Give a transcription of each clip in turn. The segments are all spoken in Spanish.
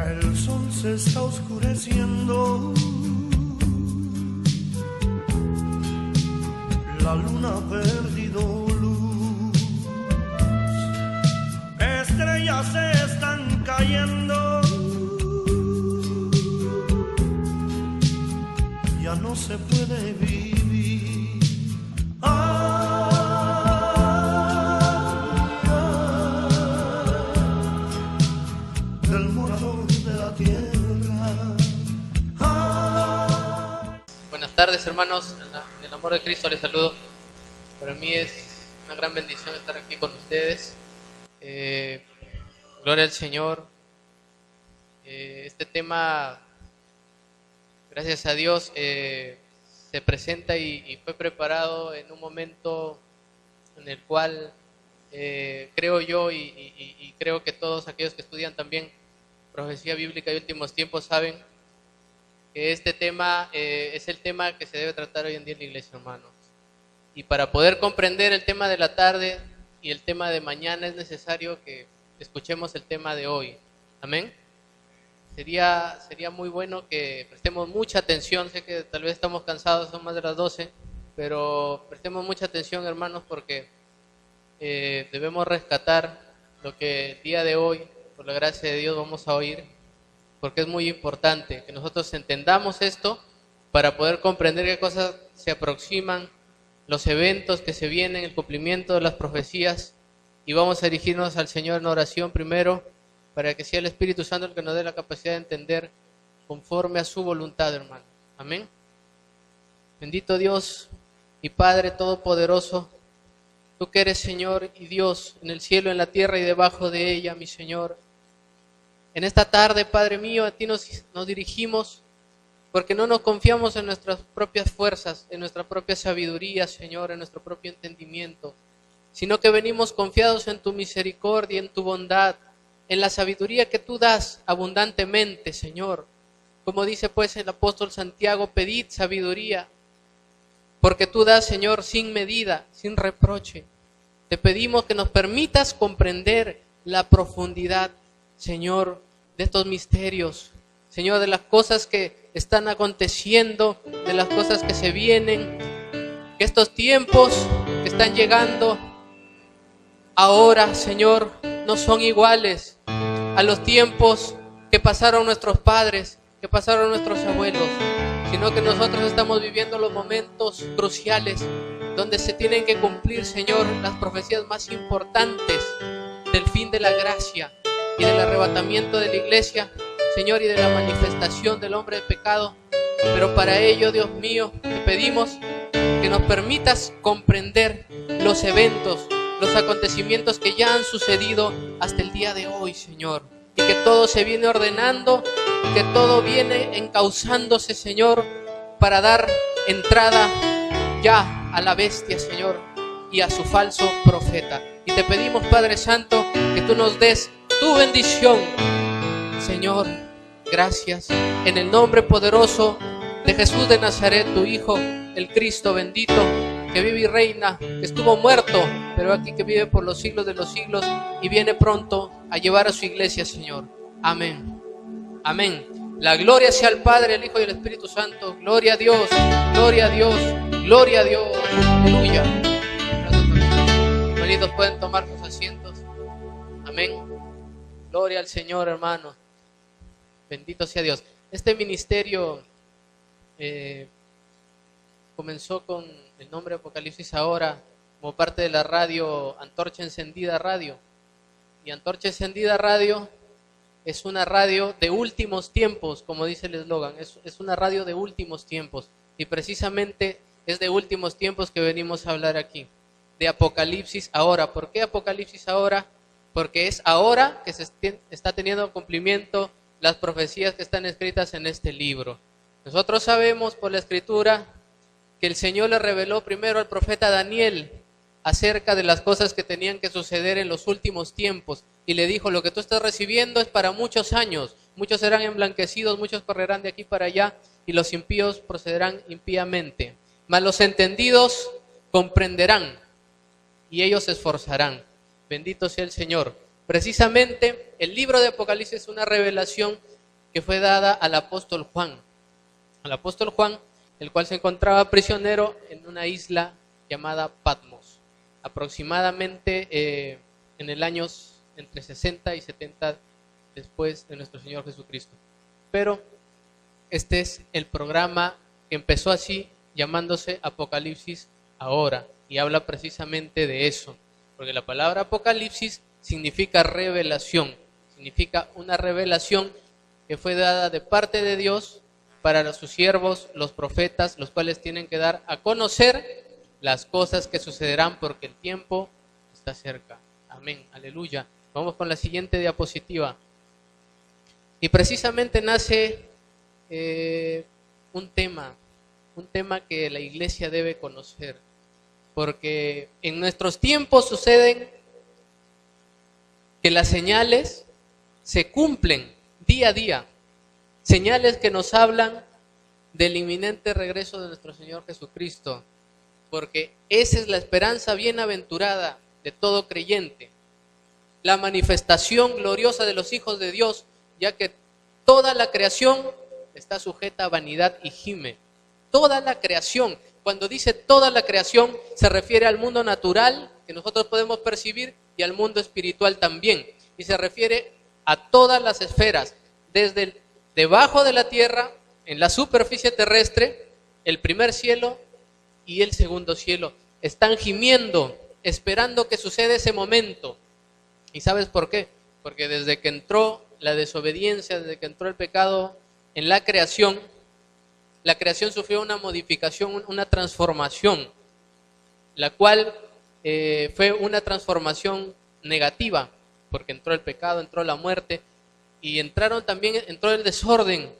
El sol se está oscureciendo, la luna ha perdido luz, estrellas se están cayendo, ya no se puede vivir. Del morador de la tierra. Buenas tardes, hermanos. En el amor de Cristo les saludo. Para mí es una gran bendición estar aquí con ustedes. Gloria al Señor. Este tema, gracias a Dios, se presenta y fue preparado en un momento en el cual creo yo y creo que todos aquellos que estudian también profecía bíblica y últimos tiempos saben que este tema es el tema que se debe tratar hoy en día en la iglesia, hermanos. Y para poder comprender el tema de la tarde y el tema de mañana es necesario que escuchemos el tema de hoy. Amén. Sería muy bueno que prestemos mucha atención. Sé que tal vez estamos cansados, son más de las 12, pero prestemos mucha atención, hermanos, porque debemos rescatar lo que el día de hoy, por la gracia de Dios, vamos a oír, porque es muy importante que nosotros entendamos esto para poder comprender qué cosas se aproximan, los eventos que se vienen, el cumplimiento de las profecías, y vamos a dirigirnos al Señor en oración primero, para que sea el Espíritu Santo el que nos dé la capacidad de entender conforme a su voluntad, hermano. Amén. Bendito Dios y Padre Todopoderoso, tú que eres Señor y Dios en el cielo, en la tierra y debajo de ella, mi Señor. En esta tarde, Padre mío, a ti nos dirigimos porque no nos confiamos en nuestras propias fuerzas, en nuestra propia sabiduría, Señor, en nuestro propio entendimiento, sino que venimos confiados en tu misericordia, en tu bondad, en la sabiduría que tú das abundantemente, Señor. Como dice pues el apóstol Santiago, pedid sabiduría, porque tú das, Señor, sin medida, sin reproche. Te pedimos que nos permitas comprender la profundidad, Señor, de estos misterios, Señor, de las cosas que están aconteciendo, de las cosas que se vienen, que estos tiempos que están llegando ahora, Señor, no son iguales a los tiempos que pasaron nuestros padres, que pasaron nuestros abuelos, sino que nosotros estamos viviendo los momentos cruciales donde se tienen que cumplir, Señor, las profecías más importantes del fin de la gracia y del arrebatamiento de la iglesia, Señor, y de la manifestación del hombre de pecado. Pero para ello, Dios mío, te pedimos que nos permitas comprender los eventos, los acontecimientos que ya han sucedido hasta el día de hoy, Señor, y que todo se viene ordenando, y que todo viene encauzándose, Señor, para dar entrada ya a la bestia, Señor, y a su falso profeta. Y te pedimos, Padre Santo, que tú nos des tu bendición, Señor. Gracias, en el nombre poderoso de Jesús de Nazaret, tu Hijo, el Cristo bendito, que vive y reina, que estuvo muerto, pero aquí que vive por los siglos de los siglos y viene pronto a llevar a su iglesia, Señor. Amén. Amén. La gloria sea al Padre, al Hijo y al Espíritu Santo. Gloria a Dios, gloria a Dios, gloria a Dios. Aleluya. Hermanitos, pueden tomar sus asientos. Amén. Gloria al Señor, hermano. Bendito sea Dios. Este ministerio comenzó con el nombre Apocalipsis Ahora, como parte de la radio Antorcha Encendida Radio. Y Antorcha Encendida Radio es una radio de últimos tiempos, como dice el eslogan. Es una radio de últimos tiempos. Y precisamente es de últimos tiempos que venimos a hablar aquí. De Apocalipsis Ahora. ¿Por qué Apocalipsis Ahora? Porque es ahora que se está teniendo cumplimiento las profecías que están escritas en este libro. Nosotros sabemos por la Escritura que el Señor le reveló primero al profeta Daniel acerca de las cosas que tenían que suceder en los últimos tiempos, y le dijo: lo que tú estás recibiendo es para muchos años, muchos serán emblanquecidos, muchos correrán de aquí para allá, y los impíos procederán impíamente, mas los entendidos comprenderán, y ellos se esforzarán. Bendito sea el Señor. Precisamente el libro de Apocalipsis es una revelación que fue dada al apóstol Juan. Al apóstol Juan, el cual se encontraba prisionero en una isla llamada Patmos, aproximadamente en el año entre 60 y 70 después de nuestro Señor Jesucristo. Pero este es el programa que empezó así, llamándose Apocalipsis ahora, y habla precisamente de eso, porque la palabra Apocalipsis significa revelación, significa una revelación que fue dada de parte de Dios para sus siervos, los profetas, los cuales tienen que dar a conocer las cosas que sucederán porque el tiempo está cerca. Amén, aleluya. Vamos con la siguiente diapositiva. Y precisamente nace un tema que la iglesia debe conocer, porque en nuestros tiempos suceden que las señales se cumplen día a día, señales que nos hablan del inminente regreso de nuestro Señor Jesucristo, porque esa es la esperanza bienaventurada de todo creyente, la manifestación gloriosa de los hijos de Dios, ya que toda la creación está sujeta a vanidad y gime. Toda la creación, cuando dice toda la creación, se refiere al mundo natural que nosotros podemos percibir y al mundo espiritual también. Y se refiere a todas las esferas, desde debajo de la tierra, en la superficie terrestre, el primer cielo y el segundo cielo. Están gimiendo, esperando que suceda ese momento. ¿Y sabes por qué? Porque desde que entró la desobediencia, desde que entró el pecado en la creación sufrió una modificación, una transformación, la cual fue una transformación negativa, porque entró el pecado, entró la muerte, y entró el desorden,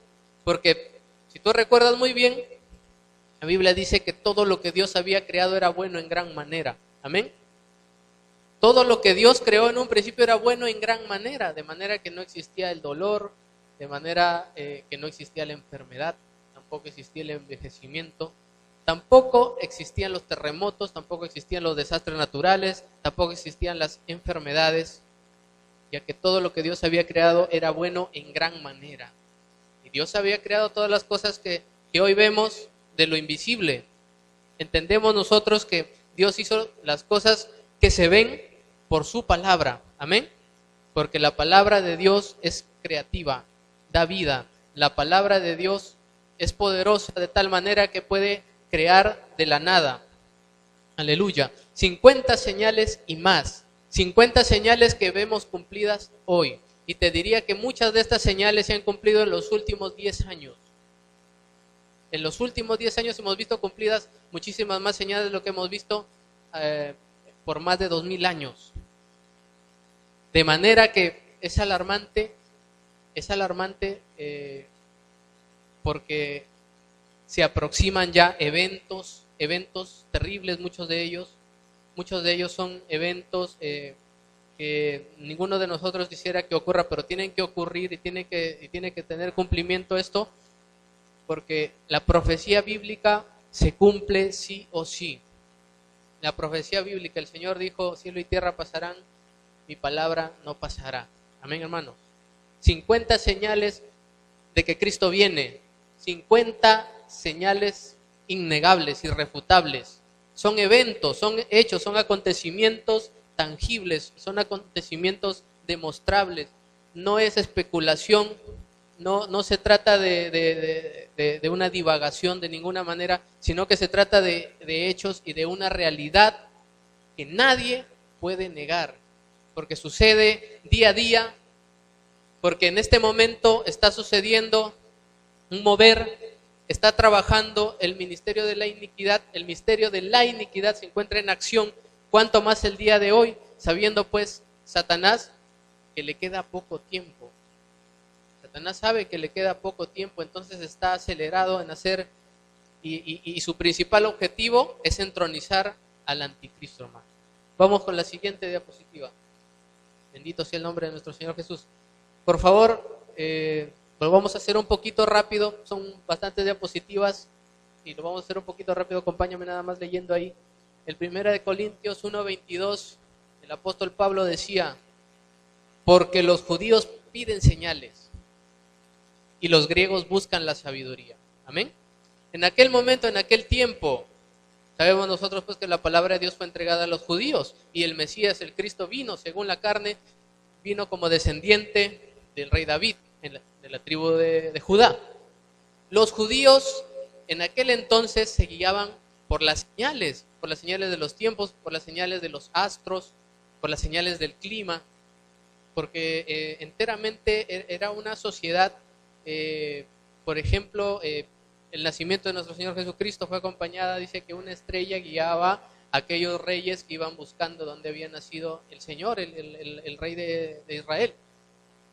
porque si tú recuerdas muy bien, la Biblia dice que todo lo que Dios había creado era bueno en gran manera. Amén. Todo lo que Dios creó en un principio era bueno en gran manera, de manera que no existía el dolor, de manera que no existía la enfermedad, tampoco existía el envejecimiento, tampoco existían los terremotos, tampoco existían los desastres naturales, tampoco existían las enfermedades, ya que todo lo que Dios había creado era bueno en gran manera. Y Dios había creado todas las cosas que hoy vemos de lo invisible. Entendemos nosotros que Dios hizo las cosas que se ven por su palabra. Amén. Porque la palabra de Dios es creativa, da vida. La palabra de Dios es poderosa de tal manera que puede crear de la nada. Aleluya. 50 señales y más. 50 señales que vemos cumplidas hoy. Y te diría que muchas de estas señales se han cumplido en los últimos 10 años. En los últimos 10 años hemos visto cumplidas muchísimas más señales de lo que hemos visto por más de 2000 años. De manera que es alarmante porque se aproximan ya eventos terribles, muchos de ellos son eventos que ninguno de nosotros quisiera que ocurra, pero tienen que ocurrir y tiene que tener cumplimiento esto, porque la profecía bíblica se cumple sí o sí. La profecía bíblica, el Señor dijo, cielo y tierra pasarán, mi palabra no pasará. Amén, hermanos. 50 señales de que Cristo viene, 50 señales innegables, irrefutables. Son eventos, son hechos, son acontecimientos tangibles, son acontecimientos demostrables. No es especulación, no se trata de una divagación de ninguna manera, sino que se trata de hechos y de una realidad que nadie puede negar, porque sucede día a día, porque en este momento está sucediendo un mover, está trabajando el ministerio de la iniquidad, el misterio de la iniquidad se encuentra en acción, cuanto más el día de hoy, sabiendo pues Satanás que le queda poco tiempo. Satanás sabe que le queda poco tiempo, entonces está acelerado en hacer, y su principal objetivo es entronizar al anticristo, hermano. Vamos con la siguiente diapositiva. Bendito sea el nombre de nuestro Señor Jesús. Por favor, lo vamos a hacer un poquito rápido, son bastantes diapositivas y lo vamos a hacer un poquito rápido, acompáñame nada más leyendo ahí. El 1 de Corintios 1:22, el apóstol Pablo decía, porque los judíos piden señales y los griegos buscan la sabiduría. Amén. En aquel momento, en aquel tiempo, sabemos nosotros pues que la palabra de Dios fue entregada a los judíos y el Mesías, el Cristo, vino según la carne, vino como descendiente del rey David, de la tribu de Judá. Los judíos en aquel entonces se guiaban por las señales de los tiempos, por las señales de los astros, por las señales del clima, porque enteramente era una sociedad, por ejemplo, el nacimiento de nuestro Señor Jesucristo fue acompañada, dice que una estrella guiaba a aquellos reyes que iban buscando dónde había nacido el Señor, el rey de Israel,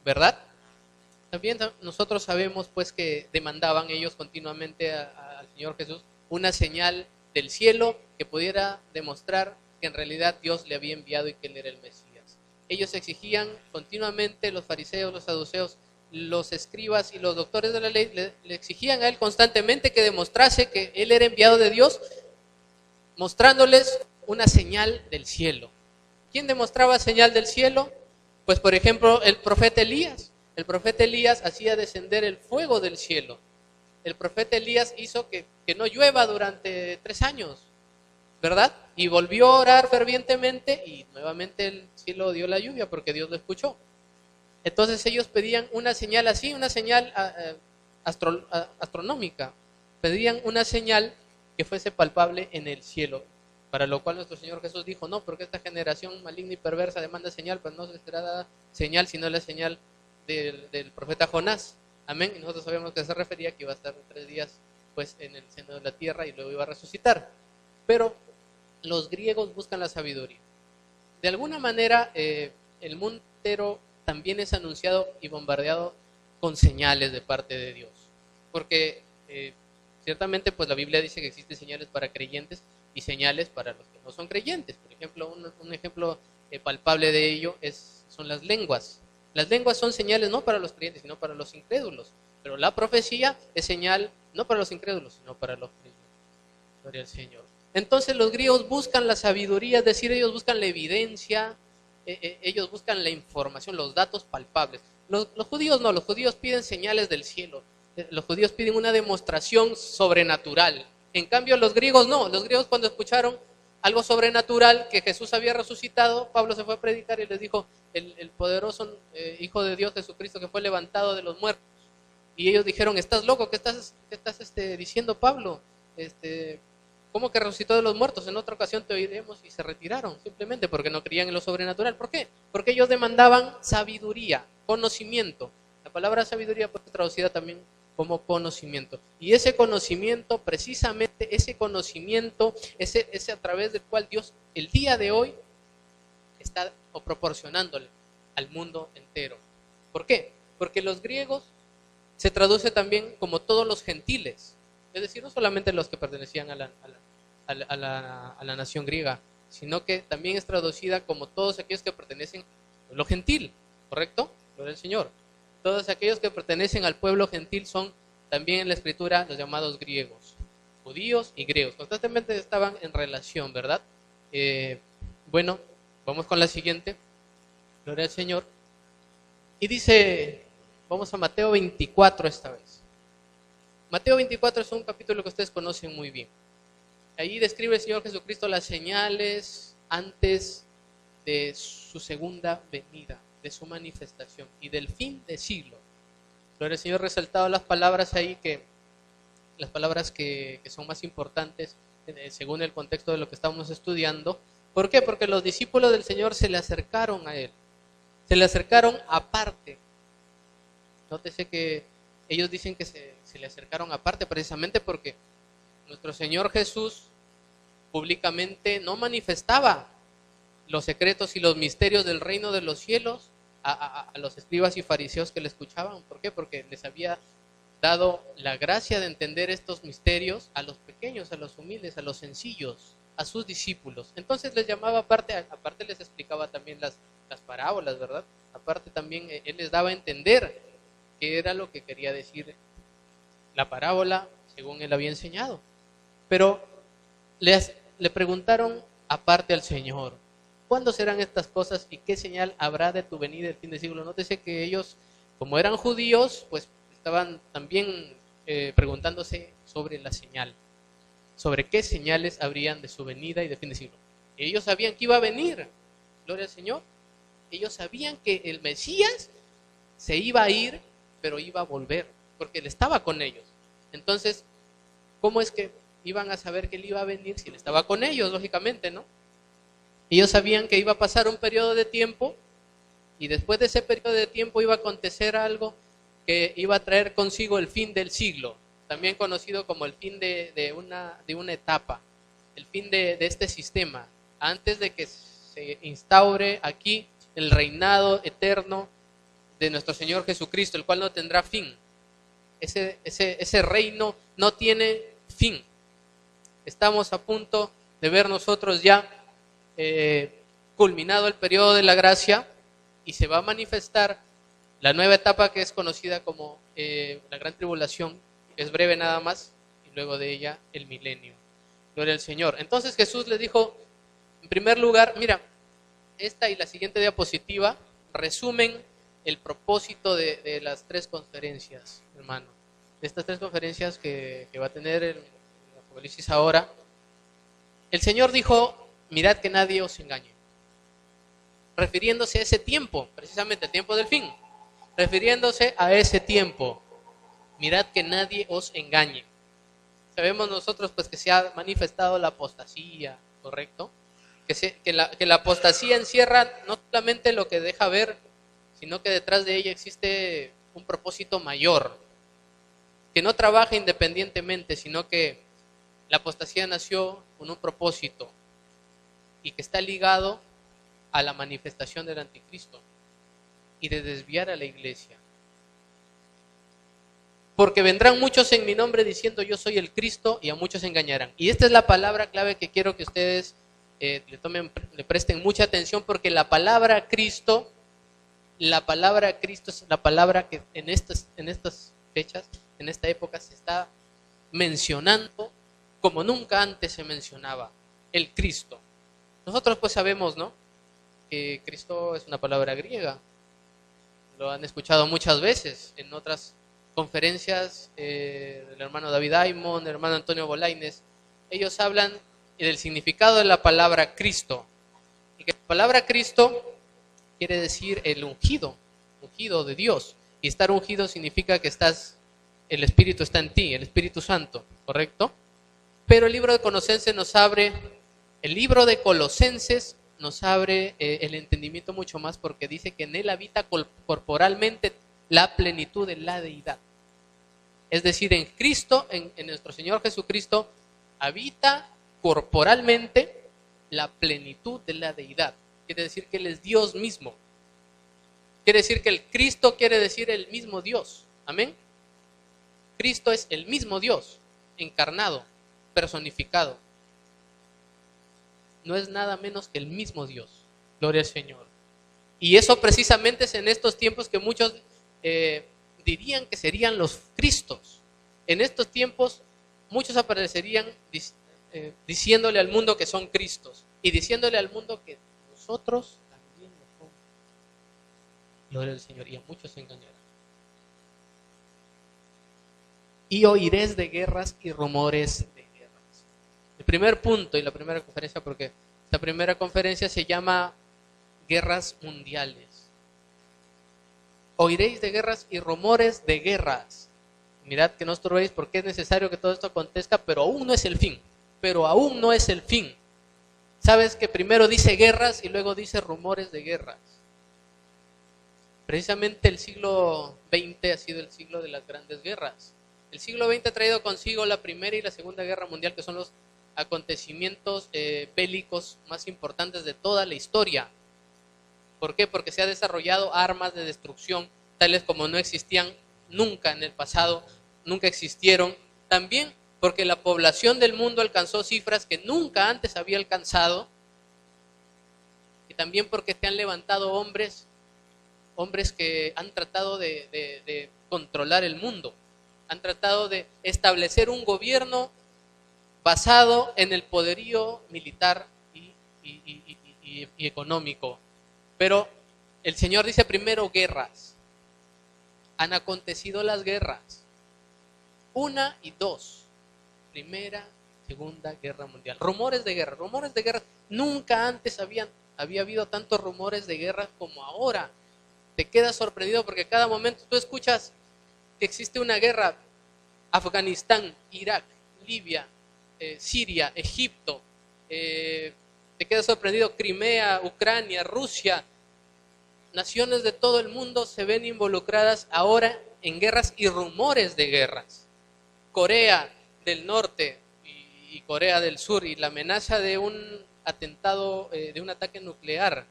¿verdad? También nosotros sabemos pues que demandaban ellos continuamente al Señor Jesús una señal del cielo que pudiera demostrar que en realidad Dios le había enviado y que Él era el Mesías. Ellos exigían continuamente, los fariseos, los saduceos, los escribas y los doctores de la ley le exigían a Él constantemente que demostrase que Él era enviado de Dios, mostrándoles una señal del cielo. ¿Quién demostraba señal del cielo? Pues por ejemplo el profeta Elías. El profeta Elías hacía descender el fuego del cielo. El profeta Elías hizo que no llueva durante 3 años, ¿verdad? Y volvió a orar fervientemente y nuevamente el cielo dio la lluvia porque Dios lo escuchó. Entonces ellos pedían una señal así, una señal astronómica. Pedían una señal que fuese palpable en el cielo. Para lo cual nuestro Señor Jesús dijo, no, porque esta generación maligna y perversa demanda señal, pues no se será dada señal sino la señal del profeta Jonás. Amén. Y nosotros sabemos que se refería que iba a estar 3 días pues en el seno de la tierra y luego iba a resucitar. Pero los griegos buscan la sabiduría. De alguna manera el mundo entero también es anunciado y bombardeado con señales de parte de Dios. Porque ciertamente pues la Biblia dice que existen señales para creyentes y señales para los que no son creyentes. Por ejemplo, un ejemplo palpable de ello son las lenguas. Las lenguas son señales no para los creyentes, sino para los incrédulos. Pero la profecía es señal no para los incrédulos, sino para los creyentes. Gloria al Señor. Entonces los griegos buscan la sabiduría, es decir, ellos buscan la evidencia, ellos buscan la información, los datos palpables. Los judíos no, los judíos piden señales del cielo. Los judíos piden una demostración sobrenatural. En cambio los griegos no, los griegos cuando escucharon algo sobrenatural, que Jesús había resucitado, Pablo se fue a predicar y les dijo, el poderoso Hijo de Dios Jesucristo que fue levantado de los muertos. Y ellos dijeron, ¿estás loco? ¿Qué estás diciendo, Pablo? ¿Cómo que resucitó de los muertos? En otra ocasión te oiremos. Y se retiraron, simplemente porque no creían en lo sobrenatural. ¿Por qué? Porque ellos demandaban sabiduría, conocimiento. La palabra sabiduría puede ser traducida también como conocimiento. Y ese conocimiento, precisamente ese conocimiento, ese a través del cual Dios el día de hoy está proporcionándole al mundo entero. ¿Por qué? Porque los griegos se traduce también como todos los gentiles, es decir, no solamente los que pertenecían a la nación griega, sino que también es traducida como todos aquellos que pertenecen al pueblo gentil, ¿correcto? Gloria al Señor. Todos aquellos que pertenecen al pueblo gentil son también en la escritura los llamados griegos, judíos y griegos, constantemente estaban en relación, ¿verdad? Bueno, vamos con la siguiente. Gloria al Señor. Y dice, vamos a Mateo 24 esta vez. Mateo 24 es un capítulo que ustedes conocen muy bien. Ahí describe el Señor Jesucristo las señales antes de su segunda venida, de su manifestación y del fin de siglo. Pero el Señor ha resaltado las palabras ahí, las palabras que son más importantes según el contexto de lo que estamos estudiando. ¿Por qué? Porque los discípulos del Señor se le acercaron a Él. Se le acercaron aparte. Nótese que ellos dicen que se le acercaron aparte precisamente porque nuestro Señor Jesús públicamente no manifestaba los secretos y los misterios del reino de los cielos a los escribas y fariseos que le escuchaban. ¿Por qué? Porque les había dado la gracia de entender estos misterios a los pequeños, a los humildes, a los sencillos, a sus discípulos. Entonces les llamaba aparte les explicaba también las parábolas, ¿verdad? Aparte también Él les daba a entender qué era lo que quería decir la parábola según Él había enseñado. Pero le preguntaron aparte al Señor, ¿cuándo serán estas cosas y qué señal habrá de tu venida el fin del siglo? Nótese que ellos, como eran judíos, pues estaban también preguntándose sobre la señal, sobre qué señales habrían de su venida y de fin de siglo. Ellos sabían que iba a venir, gloria al Señor. Ellos sabían que el Mesías se iba a ir, pero iba a volver, porque Él estaba con ellos. Entonces, ¿cómo es que iban a saber que Él iba a venir si Él estaba con ellos? Lógicamente, ¿no? Ellos sabían que iba a pasar un periodo de tiempo, y después de ese periodo de tiempo iba a acontecer algo que iba a traer consigo el fin del siglo, también conocido como el fin de una etapa, el fin de este sistema, antes de que se instaure aquí el reinado eterno de nuestro Señor Jesucristo, el cual no tendrá fin. Ese reino no tiene fin. Estamos a punto de ver nosotros ya culminado el periodo de la gracia, y se va a manifestar la nueva etapa que es conocida como la gran tribulación, que es breve nada más, y luego de ella el milenio. Gloria al Señor. Entonces Jesús les dijo, en primer lugar, mira, esta y la siguiente diapositiva resumen el propósito de las tres conferencias, hermano. De estas tres conferencias que va a tener el Apocalipsis ahora. El Señor dijo, mirad que nadie os engañe. Refiriéndose a ese tiempo, precisamente el tiempo del fin. Refiriéndose a ese tiempo. Mirad que nadie os engañe. Sabemos nosotros pues que se ha manifestado la apostasía, ¿correcto? Que la apostasía encierra no solamente lo que deja ver, sino que detrás de ella existe un propósito mayor, que no trabaja independientemente, sino que la apostasía nació con un propósito y que está ligado a la manifestación del anticristo y de desviar a la iglesia. Porque vendrán muchos en mi nombre diciendo yo soy el Cristo, y a muchos engañarán. Y esta es la palabra clave que quiero que ustedes le presten mucha atención, porque la palabra Cristo es la palabra que en estas fechas, en esta época, se está mencionando como nunca antes se mencionaba, el Cristo. Nosotros pues sabemos, ¿no?, que Cristo es una palabra griega. Lo han escuchado muchas veces en otras conferencias del hermano David Aymon, del hermano Antonio Bolaines. Ellos hablan del significado de la palabra Cristo. Y que la palabra Cristo quiere decir el ungido de Dios. Y estar ungido significa que el Espíritu está en ti, el Espíritu Santo, ¿correcto? Pero el libro de Colosenses nos abre el entendimiento mucho más, porque dice que en él habita corporalmente la plenitud de la deidad. Es decir, en Cristo, en nuestro Señor Jesucristo, habita corporalmente la plenitud de la deidad. Quiere decir que Él es Dios mismo. Quiere decir que el Cristo quiere decir el mismo Dios. Amén. Cristo es el mismo Dios, encarnado, personificado. No es nada menos que el mismo Dios. Gloria al Señor. Y eso precisamente es en estos tiempos que muchos dirían que serían los Cristos. En estos tiempos muchos aparecerían diciéndole al mundo que son Cristos y diciéndole al mundo que nosotros también lo somos. Gloria al Señor. Y a muchos se engañarán. Y oiréis de guerras y rumores de guerras. El primer punto y la primera conferencia, porque esta primera conferencia se llama Guerras Mundiales. Oiréis de guerras y rumores de guerras. Mirad que no os turbéis, porque es necesario que todo esto acontezca, pero aún no es el fin. Pero aún no es el fin. Sabes que primero dice guerras y luego dice rumores de guerras. Precisamente el siglo XX ha sido el siglo de las grandes guerras. El siglo XX ha traído consigo la Primera y la Segunda Guerra Mundial, que son los acontecimientos bélicos más importantes de toda la historia. ¿Por qué? Porque se han desarrollado armas de destrucción tales como no existían nunca en el pasado, nunca existieron. También porque la población del mundo alcanzó cifras que nunca antes había alcanzado. Y también porque se han levantado hombres que han tratado de controlar el mundo. Han tratado de establecer un gobierno basado en el poderío militar y económico. Pero el Señor dice primero guerras. han acontecido las guerras. 1 y 2. Primera, Segunda Guerra Mundial. Rumores de guerra, rumores de guerra. Nunca antes había habido tantos rumores de guerra como ahora. Te quedas sorprendido porque cada momento tú escuchas que existe una guerra. Afganistán, Irak, Libia, Siria, Egipto. Te quedas sorprendido. Crimea, Ucrania, Rusia. Naciones de todo el mundo se ven involucradas ahora en guerras y rumores de guerras. Corea del Norte y Corea del Sur y la amenaza de un atentado, de un ataque nuclear.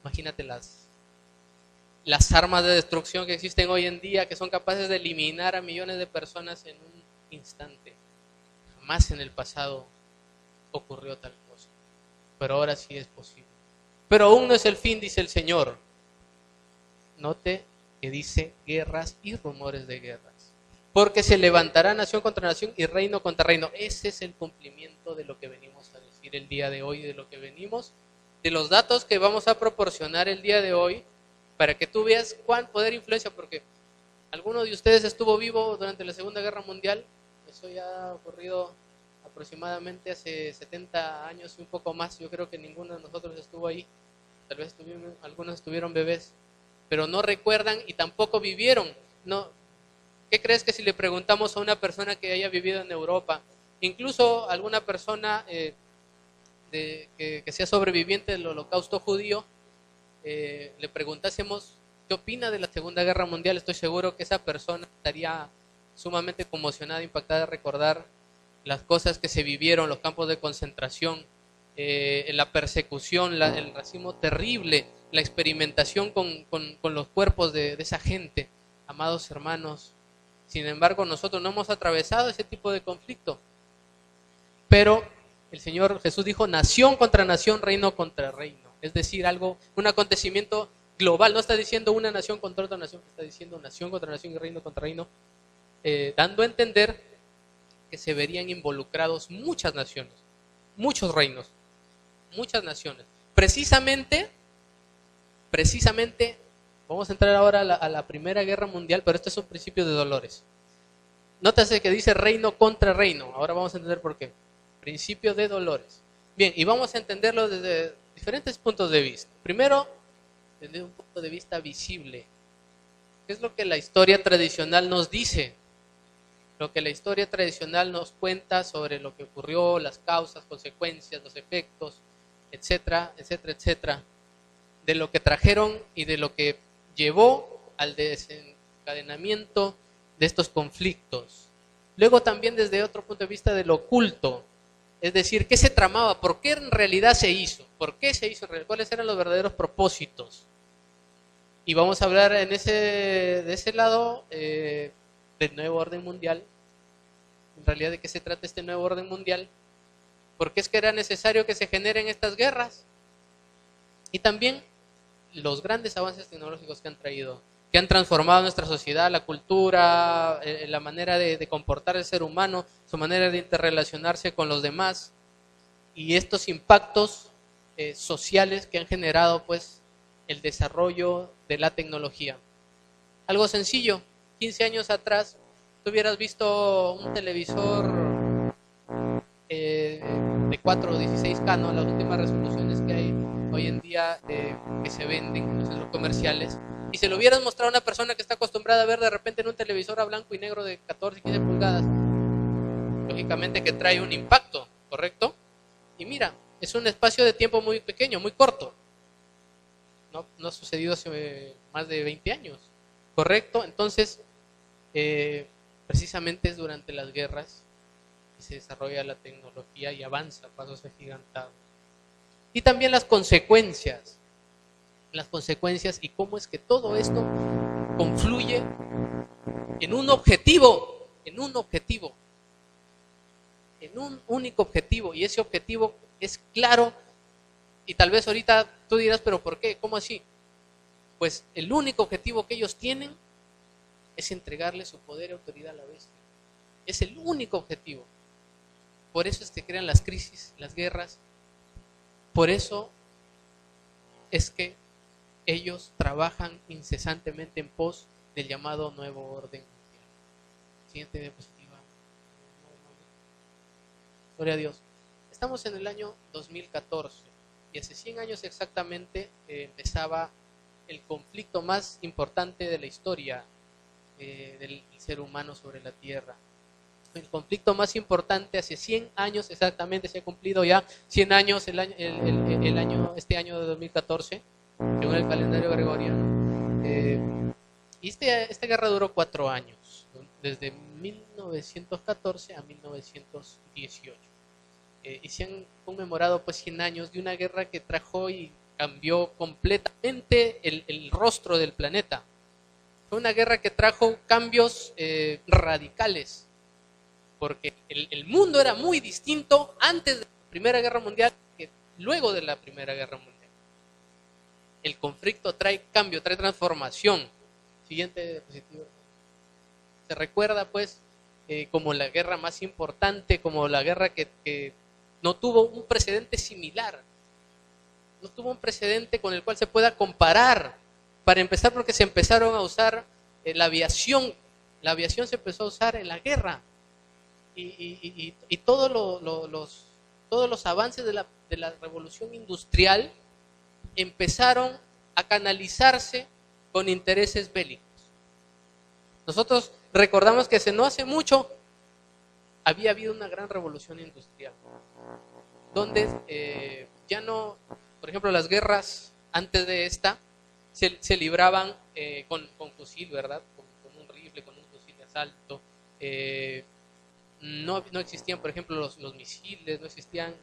Imagínate las armas de destrucción que existen hoy en día, que son capaces de eliminar a millones de personas en un instante. Jamás en el pasado ocurrió tal cosa, pero ahora sí es posible. Pero aún no es el fin, dice el Señor. Note que dice guerras y rumores de guerras. Porque se levantará nación contra nación y reino contra reino. Ese es el cumplimiento de lo que venimos a decir el día de hoy, de lo que venimos, de los datos que vamos a proporcionar el día de hoy, para que tú veas cuán poder e influencia, porque alguno de ustedes estuvo vivo durante la Segunda Guerra Mundial. Eso ya ha ocurrido aproximadamente hace 70 años y un poco más. Yo creo que ninguno de nosotros estuvo ahí. Tal vez algunos estuvieron bebés, pero no recuerdan y tampoco vivieron. No. ¿Qué crees que si le preguntamos a una persona que haya vivido en Europa, incluso alguna persona que sea sobreviviente del Holocausto judío, le preguntásemos qué opina de la Segunda Guerra Mundial? Estoy seguro que esa persona estaría sumamente conmocionada, impactada de recordar las cosas que se vivieron, los campos de concentración, la persecución, el racismo terrible, la experimentación con los cuerpos de esa gente. Amados hermanos, sin embargo nosotros no hemos atravesado ese tipo de conflicto, pero el Señor Jesús dijo nación contra nación, reino contra reino, es decir, un acontecimiento global. No está diciendo una nación contra otra nación, está diciendo nación contra nación y reino contra reino, dando a entender que se verían involucrados muchas naciones, muchos reinos, muchas naciones. Precisamente, vamos a entrar ahora a la Primera Guerra Mundial, pero estos son principios de dolores. Nótase que dice reino contra reino, ahora vamos a entender por qué. Principio de dolores. Bien, y vamos a entenderlo desde diferentes puntos de vista. Primero, desde un punto de vista visible. ¿Qué es lo que la historia tradicional nos dice? Lo que la historia tradicional nos cuenta sobre lo que ocurrió, las causas, consecuencias, los efectos, etcétera, etcétera, etcétera, de lo que trajeron y de lo que llevó al desencadenamiento de estos conflictos. Luego también desde otro punto de vista de lo oculto, es decir, ¿qué se tramaba? ¿Por qué en realidad se hizo? ¿Por qué se hizo? ¿Cuáles eran los verdaderos propósitos? Y vamos a hablar de ese lado del nuevo orden mundial. En realidad, ¿de qué se trata este nuevo orden mundial? ¿Por qué es que era necesario que se generen estas guerras? Y también los grandes avances tecnológicos que han traído, que han transformado nuestra sociedad, la cultura, la manera de comportar el ser humano, su manera de interrelacionarse con los demás, y estos impactos sociales que han generado pues el desarrollo de la tecnología. Algo sencillo, 15 años atrás, tú hubieras visto un televisor de 4 o 16K, ¿no? Las últimas resoluciones que hay hoy en día que se venden en los centros comerciales, y se lo hubieras mostrado a una persona que está acostumbrada a ver de repente en un televisor a blanco y negro de 14, 15 pulgadas, lógicamente que trae un impacto, ¿correcto? Y mira, es un espacio de tiempo muy pequeño, muy corto. No ha sucedido hace más de 20 años, ¿correcto? Entonces, precisamente es durante las guerras que se desarrolla la tecnología y avanza a pasos agigantados. Y también las consecuencias y cómo es que todo esto confluye en un objetivo, en un único objetivo, y ese objetivo es claro. Y tal vez ahorita tú dirás, pero ¿por qué? ¿Cómo así? Pues el único objetivo que ellos tienen es entregarle su poder y autoridad a la bestia. Es el único objetivo. Por eso es que crean las crisis, las guerras. Por eso es que ellos trabajan incesantemente en pos del llamado nuevo orden mundial. Siguiente diapositiva. Gloria a Dios. Estamos en el año 2014 y hace 100 años exactamente empezaba el conflicto más importante de la historia del ser humano sobre la tierra. El conflicto más importante hace 100 años exactamente, se ha cumplido ya 100 años este año de 2014, según el calendario gregoriano. Y esta guerra duró 4 años, desde 1914 a 1918. Y se han conmemorado pues 100 años de una guerra que trajo y cambió completamente el rostro del planeta. Fue una guerra que trajo cambios radicales, porque el mundo era muy distinto antes de la Primera Guerra Mundial que luego de la Primera Guerra Mundial. El conflicto trae cambio, trae transformación. Siguiente diapositiva. Se recuerda pues como la guerra más importante, como la guerra que no tuvo un precedente similar, no tuvo un precedente con el cual se pueda comparar. Para empezar, porque se empezaron a usar la aviación se empezó a usar en la guerra, y todos los avances de la revolución industrial empezaron a canalizarse con intereses bélicos. Nosotros recordamos que no hace mucho había habido una gran revolución industrial, donde ya no, por ejemplo, las guerras antes de esta se libraban con fusil, ¿verdad? Con un rifle, con un fusil de asalto. No existían, por ejemplo, los misiles, no existían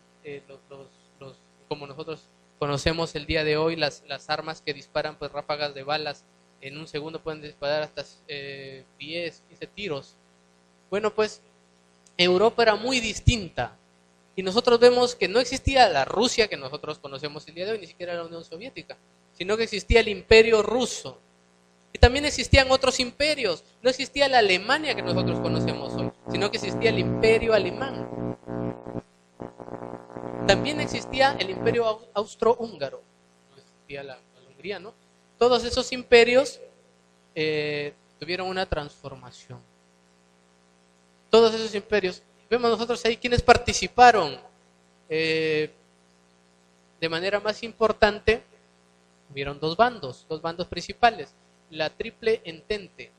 como nosotros conocemos el día de hoy, las armas que disparan pues ráfagas de balas. En un segundo pueden disparar hasta 10, 15 tiros. Bueno, pues Europa era muy distinta. Y nosotros vemos que no existía la Rusia que nosotros conocemos el día de hoy, ni siquiera la Unión Soviética, sino que existía el Imperio Ruso. Y también existían otros imperios. No existía la Alemania que nosotros conocemos hoy, sino que existía el Imperio Alemán. También existía el Imperio Austrohúngaro. No existía la Hungría, ¿no? Todos esos imperios tuvieron una transformación. Todos esos imperios. Vemos nosotros ahí quienes participaron de manera más importante. Hubieron dos bandos principales. La Triple Entente,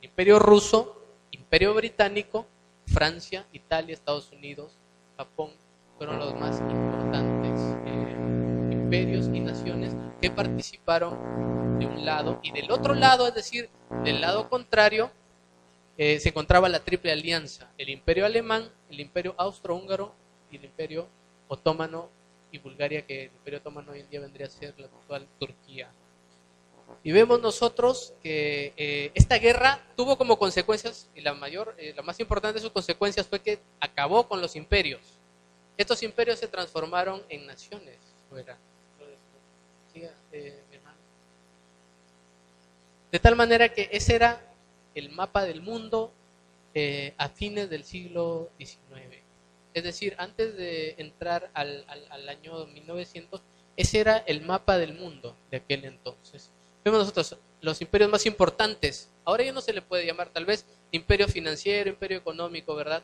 el Imperio Ruso, Imperio Británico, Francia, Italia, Estados Unidos, Japón, fueron los más importantes imperios y naciones que participaron de un lado, y del otro lado, es decir, del lado contrario, se encontraba la Triple Alianza, el Imperio Alemán, el Imperio Austrohúngaro y el Imperio Otomano y Bulgaria, que el Imperio Otomano hoy en día vendría a ser la actual Turquía. Y vemos nosotros que esta guerra tuvo como consecuencias, y la más importante de sus consecuencias fue que acabó con los imperios. Estos imperios se transformaron en naciones. De tal manera que ese era el mapa del mundo a fines del siglo XIX. Es decir, antes de entrar al año 1900, ese era el mapa del mundo de aquel entonces. Vemos nosotros los imperios más importantes. Ahora ya no se le puede llamar tal vez imperio financiero, imperio económico, ¿verdad?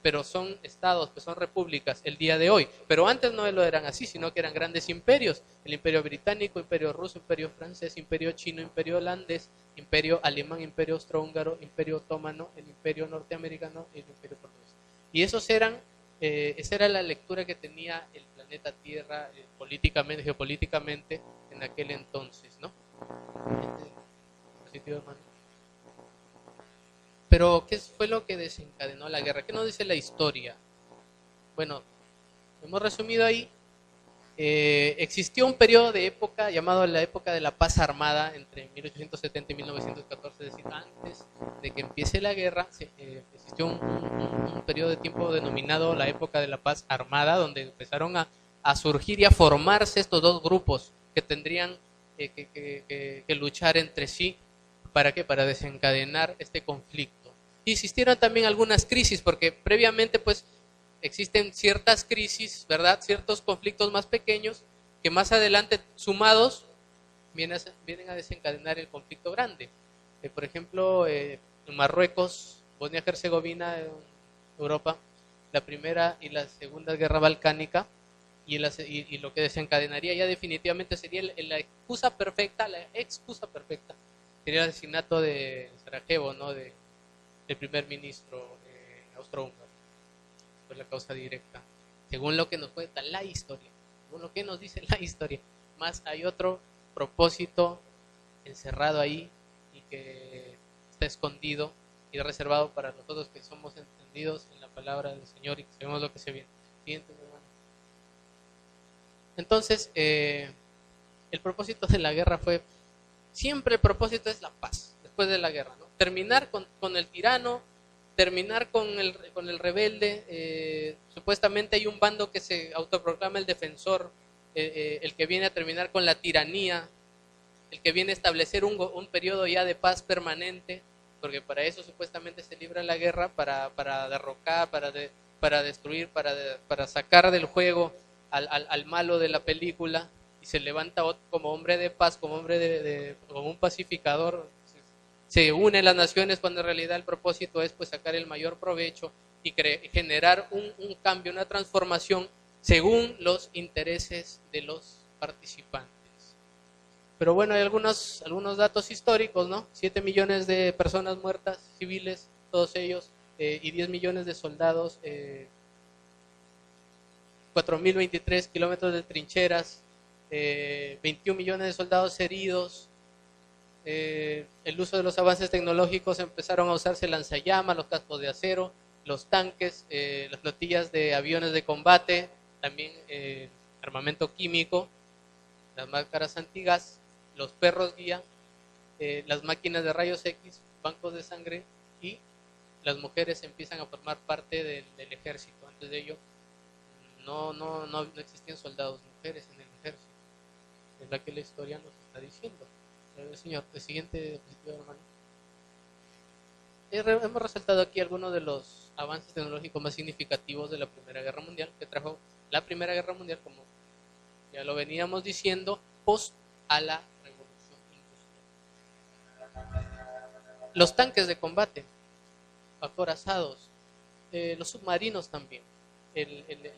Pero son estados, pues son repúblicas el día de hoy. Pero antes no lo eran así, sino que eran grandes imperios. El Imperio Británico, Imperio Ruso, Imperio Francés, Imperio Chino, Imperio Holandés, Imperio Alemán, Imperio Austrohúngaro, Imperio Otomano, el Imperio Norteamericano y el Imperio Portugués. Y esa era la lectura que tenía el planeta Tierra geopolíticamente en aquel entonces, ¿no? Pero, ¿qué fue lo que desencadenó la guerra? ¿Qué nos dice la historia? Bueno, hemos resumido ahí. Existió un periodo de época llamado la época de la paz armada entre 1870 y 1914, es decir, antes de que empiece la guerra, existió un periodo de tiempo denominado la época de la paz armada, donde empezaron a surgir y a formarse estos dos grupos que tendrían que luchar entre sí. ¿Para qué? Para desencadenar este conflicto. Y existieron también algunas crisis, porque previamente pues existen ciertas crisis, ¿verdad? Ciertos conflictos más pequeños que más adelante sumados vienen a desencadenar el conflicto grande. Por ejemplo, en Marruecos, Bosnia-Herzegovina, Europa, la primera y la segunda guerra balcánica, y lo que desencadenaría ya definitivamente sería la excusa perfecta, sería el asesinato de Sarajevo, ¿no? Del primer ministro austrohúngaro. Fue la causa directa, según lo que nos cuenta la historia, según lo que nos dice la historia. Más hay otro propósito encerrado ahí y que está escondido y reservado para nosotros que somos entendidos en la palabra del Señor y que sabemos lo que se viene. Siguiente, mi hermano. Entonces, el propósito de la guerra fue, siempre el propósito es la paz, después de la guerra, ¿no? Terminar con el tirano, terminar con el rebelde. Supuestamente hay un bando que se autoproclama el defensor, el que viene a terminar con la tiranía, el que viene a establecer un periodo ya de paz permanente, porque para eso supuestamente se libra la guerra, para derrocar, para destruir, para sacar del juego al malo de la película, y se levanta como hombre de paz, como como un pacificador. Se unen las naciones cuando en realidad el propósito es pues sacar el mayor provecho y generar un cambio, una transformación según los intereses de los participantes. Pero bueno, hay algunos datos históricos, ¿no? 7 millones de personas muertas, civiles, todos ellos, y 10 millones de soldados, 4.023 kilómetros de trincheras, 21 millones de soldados heridos. El uso de los avances tecnológicos, empezaron a usarse lanzallamas, los cascos de acero, los tanques, las flotillas de aviones de combate, también armamento químico, las máscaras antigas, los perros guía, las máquinas de rayos X, bancos de sangre, y las mujeres empiezan a formar parte del ejército. Antes de ello no existían soldados mujeres en el ejército, es la que la historia nos está diciendo. Señor, el siguiente diapositiva, hermano. Hemos resaltado aquí algunos de los avances tecnológicos más significativos de la Primera Guerra Mundial, que trajo la Primera Guerra Mundial, como ya lo veníamos diciendo, post a la Revolución Industrial. Los tanques de combate, acorazados, los submarinos también,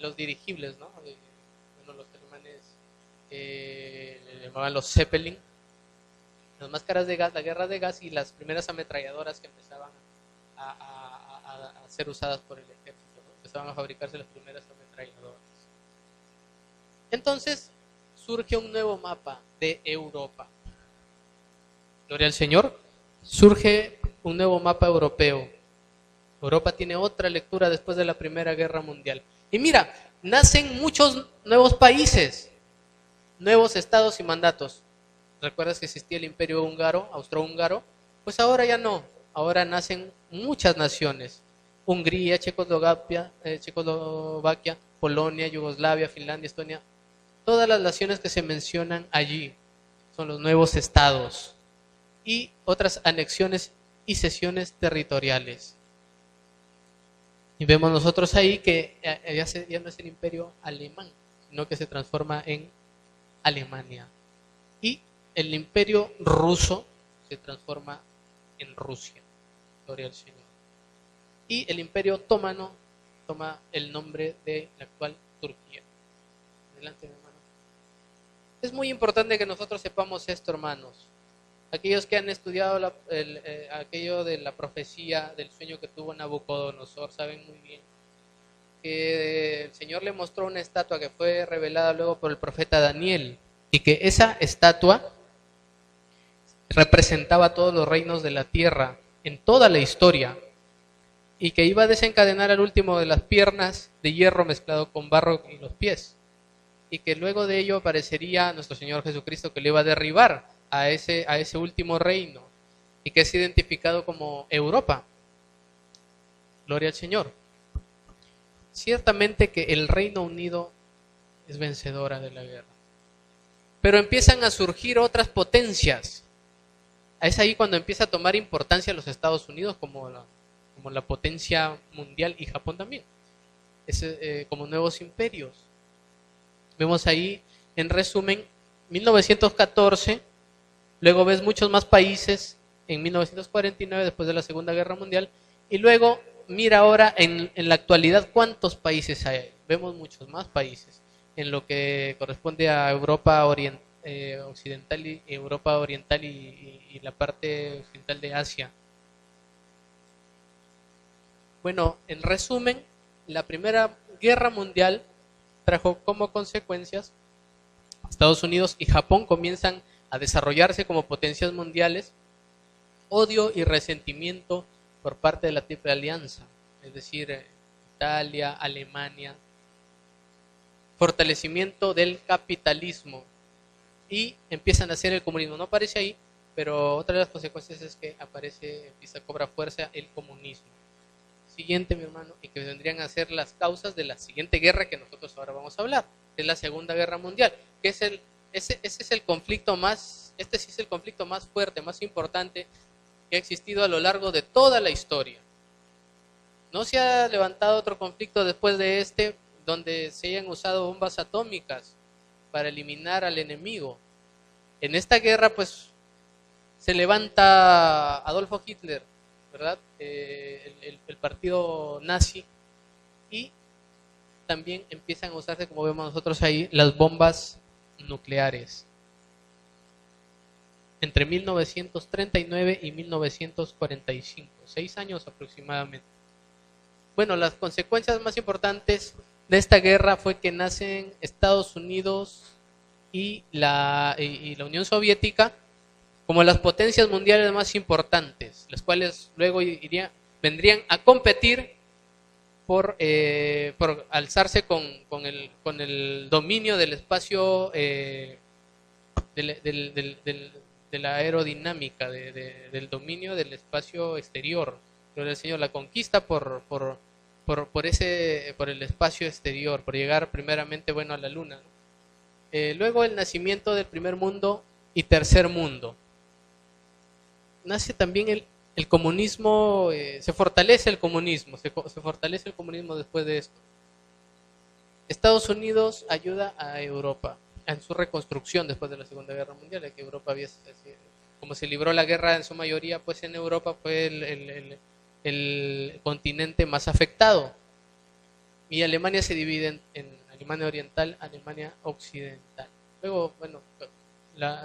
los dirigibles, ¿no? Los alemanes le llamaban los Zeppelin, las máscaras de gas, la guerra de gas, y las primeras ametralladoras que empezaban a ser usadas por el ejército, ¿no? Empezaban a fabricarse las primeras ametralladoras. Entonces surge un nuevo mapa de Europa. Gloria al Señor. Surge un nuevo mapa europeo. Europa tiene otra lectura después de la Primera Guerra Mundial. Y mira, nacen muchos nuevos países, nuevos estados y mandatos. ¿Recuerdas que existía el Imperio Húngaro, austrohúngaro? Pues ahora ya no. Ahora nacen muchas naciones. Hungría, Checoslovaquia, Polonia, Yugoslavia, Finlandia, Estonia. Todas las naciones que se mencionan allí son los nuevos estados. Y otras anexiones y cesiones territoriales. Y vemos nosotros ahí que ya no es el Imperio alemán, sino que se transforma en Alemania. Y el Imperio ruso se transforma en Rusia. Gloria al Señor. Y el Imperio otomano toma el nombre de la actual Turquía. Adelante, hermano. Es muy importante que nosotros sepamos esto, hermanos. Aquellos que han estudiado aquello de la profecía del sueño que tuvo Nabucodonosor saben muy bien que el Señor le mostró una estatua que fue revelada luego por el profeta Daniel, y que esa estatua representaba todos los reinos de la tierra en toda la historia, y que iba a desencadenar al último de las piernas de hierro mezclado con barro y los pies, y que luego de ello aparecería nuestro Señor Jesucristo, que le iba a derribar a ese último reino, y que es identificado como Europa. Gloria al Señor. Ciertamente que el Reino Unido es vencedora de la guerra, pero empiezan a surgir otras potencias. Es ahí cuando empieza a tomar importancia los Estados Unidos como la potencia mundial, y Japón también, como nuevos imperios. Vemos ahí, en resumen, 1914 luego ves muchos más países en 1949, después de la Segunda Guerra Mundial, y luego mira ahora en la actualidad cuántos países hay. Vemos muchos más países en lo que corresponde a Europa occidental y Europa oriental y la parte occidental de Asia. Bueno, en resumen, la Primera Guerra Mundial trajo como consecuencias Estados Unidos y Japón comienzan a desarrollarse como potencias mundiales, odio y resentimiento por parte de la Triple Alianza, es decir, Italia, Alemania, fortalecimiento del capitalismo y empiezan a hacer el comunismo. No aparece ahí, pero otra de las consecuencias es que empieza a cobrar fuerza el comunismo. Siguiente, mi hermano, y que vendrían a ser las causas de la siguiente guerra que nosotros ahora vamos a hablar, que es la Segunda Guerra Mundial, que es ese es el conflicto este sí es el conflicto más fuerte, más importante que ha existido a lo largo de toda la historia. No se ha levantado otro conflicto después de este donde se hayan usado bombas atómicas para eliminar al enemigo. En esta guerra, pues, se levanta Adolfo Hitler, ¿verdad? El partido nazi, y también empiezan a usarse, como vemos nosotros ahí, las bombas nucleares entre 1939 y 1945, 6 años aproximadamente. Bueno, las consecuencias más importantes de esta guerra fue que nacen Estados Unidos y la Unión Soviética como las potencias mundiales más importantes, las cuales luego vendrían a competir por alzarse con el dominio del espacio, de la aerodinámica, del dominio del espacio exterior. Yo le enseño la conquista por el espacio exterior, por llegar primeramente, bueno, a la luna, ¿no? Luego el nacimiento del primer mundo y tercer mundo. Nace también el comunismo, se fortalece el comunismo, se fortalece el comunismo después de esto. Estados Unidos ayuda a Europa en su reconstrucción después de la Segunda Guerra Mundial, ya que Europa como se libró la guerra en su mayoría, pues en Europa fue el continente más afectado. Y Alemania se divide en Alemania Oriental, Alemania Occidental. Luego, bueno,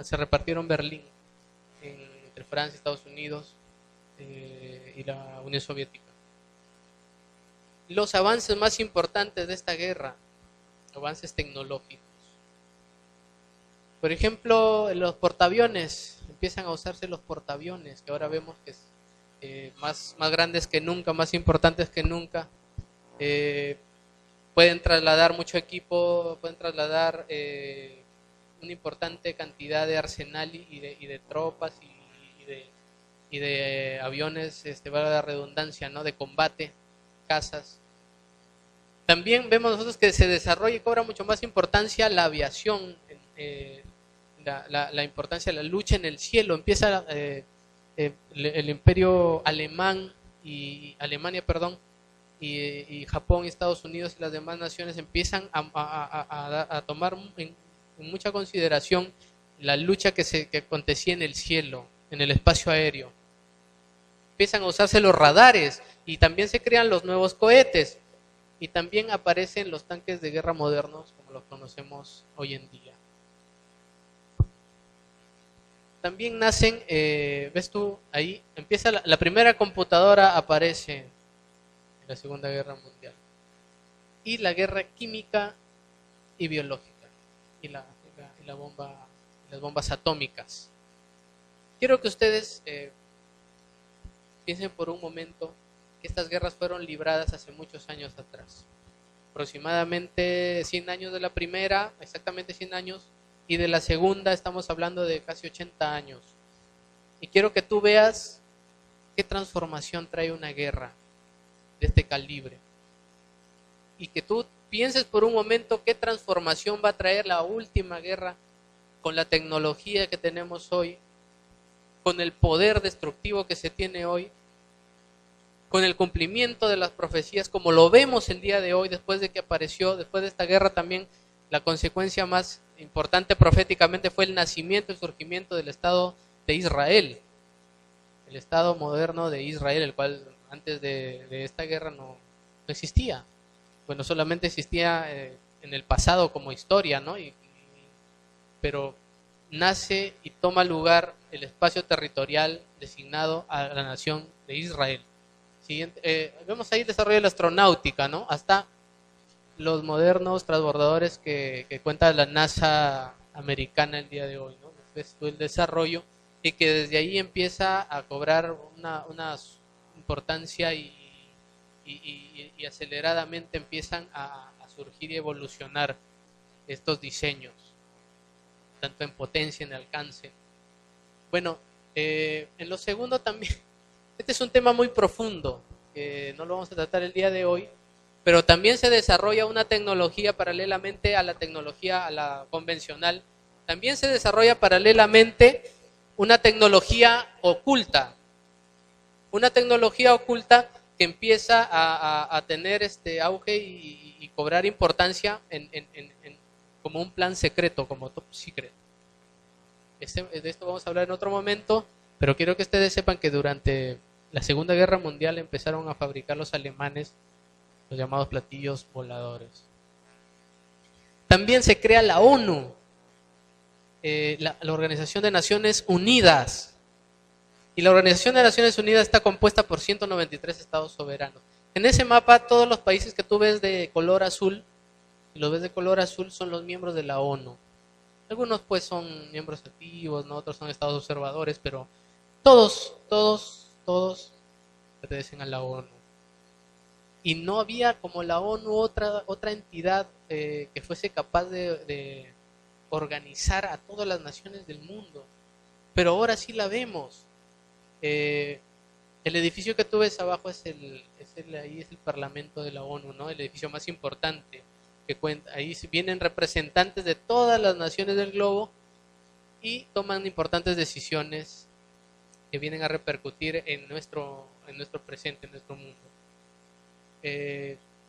se repartieron Berlín entre Francia, Estados Unidos y la Unión Soviética. Los avances más importantes de esta guerra, avances tecnológicos. Por ejemplo, los portaaviones, empiezan a usarse los portaaviones, que ahora vemos que es más grandes que nunca, más importantes que nunca. Pueden trasladar mucho equipo, pueden trasladar una importante cantidad de arsenal y de tropas y de aviones, valga la redundancia, ¿no?, de combate, cazas. También vemos nosotros que se desarrolla y cobra mucho más importancia la aviación, la importancia de la lucha en el cielo. Empieza el imperio alemán Alemania, y Japón y Estados Unidos y las demás naciones empiezan a tomar en mucha consideración la lucha que acontecía en el cielo, en el espacio aéreo. Empiezan a usarse los radares y también se crean los nuevos cohetes y también aparecen los tanques de guerra modernos como los conocemos hoy en día. También nacen, ves tú, ahí empieza la primera computadora, aparece en la Segunda Guerra Mundial, y la guerra química y biológica y las bombas atómicas. Quiero que ustedes piensen por un momento que estas guerras fueron libradas hace muchos años atrás, aproximadamente 100 años de la primera, exactamente 100 años, y de la segunda estamos hablando de casi 80 años. Y quiero que tú veas qué transformación trae una guerra de este calibre. Y que tú pienses por un momento qué transformación va a traer la última guerra con la tecnología que tenemos hoy, con el poder destructivo que se tiene hoy, con el cumplimiento de las profecías, como lo vemos el día de hoy, después de esta guerra también. La consecuencia más importante proféticamente fue el nacimiento y surgimiento del Estado de Israel, el Estado moderno de Israel, el cual antes de esta guerra no existía. Bueno, solamente existía en el pasado como historia, ¿no? Pero nace y toma lugar el espacio territorial designado a la nación de Israel. Siguiente, vemos ahí el desarrollo de la astronáutica, ¿no? Hasta los modernos transbordadores que cuenta la NASA americana el día de hoy, ¿no? Es el desarrollo y que desde ahí empieza a cobrar una importancia y aceleradamente empiezan a surgir y evolucionar estos diseños, tanto en potencia, en alcance. Bueno, en lo segundo también, este es un tema muy profundo, que no lo vamos a tratar el día de hoy, pero también se desarrolla una tecnología paralelamente a la tecnología, a la convencional. También se desarrolla paralelamente una tecnología oculta. Una tecnología oculta que empieza a tener este auge y cobrar importancia como un plan secreto, como top secret. De esto vamos a hablar en otro momento, pero quiero que ustedes sepan que durante la Segunda Guerra Mundial empezaron a fabricar los alemanes los llamados platillos voladores. También se crea la ONU, la Organización de Naciones Unidas. Y la Organización de Naciones Unidas está compuesta por 193 estados soberanos. En ese mapa, todos los países que tú ves de color azul, si los ves de color azul, son los miembros de la ONU. Algunos pues son miembros activos, ¿no? Otros son estados observadores, pero todos pertenecen a la ONU. Y no había como la ONU otra entidad que fuese capaz de organizar a todas las naciones del mundo. Pero ahora sí la vemos. El edificio que tú ves abajo ahí es el Parlamento de la ONU, ¿no? El edificio más importante que cuenta. Ahí vienen representantes de todas las naciones del globo y toman importantes decisiones que vienen a repercutir en nuestro presente, en nuestro mundo.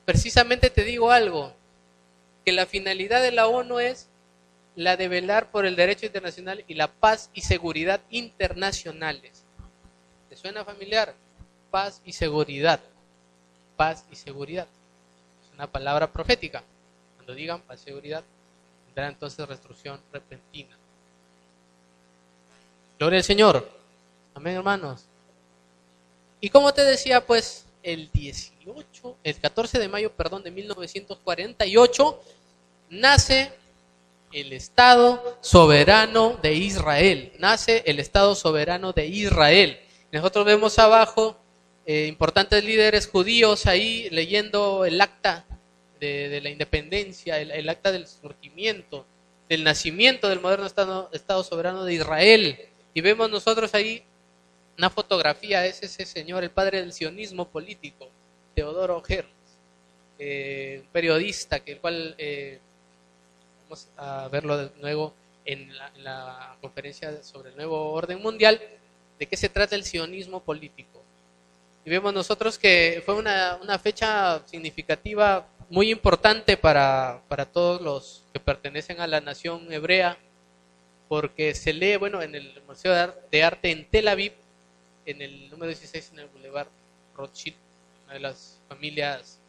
Precisamente te digo algo, que la finalidad de la ONU es la de velar por el derecho internacional y la paz y seguridad internacionales. ¿Te suena familiar? Paz y seguridad. Paz y seguridad. Es una palabra profética. Cuando digan paz y seguridad, tendrá entonces destrucción repentina. Gloria al Señor. Amén, hermanos. Y como te decía, pues, el 14 de mayo, de 1948, nace el Estado soberano de Israel. Nace el Estado soberano de Israel. Nosotros vemos abajo importantes líderes judíos ahí leyendo el acta de la independencia, el acta del surgimiento, del nacimiento del moderno Estado soberano de Israel. Y vemos nosotros ahí una fotografía, es ese señor, el padre del sionismo político, Teodoro Herz, un periodista, el cual vamos a verlo de nuevo en la conferencia sobre el nuevo orden mundial, de qué se trata el sionismo político. Y vemos nosotros que fue una fecha significativa, muy importante para todos los que pertenecen a la nación hebrea, porque se lee, en el Museo de Arte en Tel Aviv, en el número 16, en el Boulevard Rothschild, una de las familias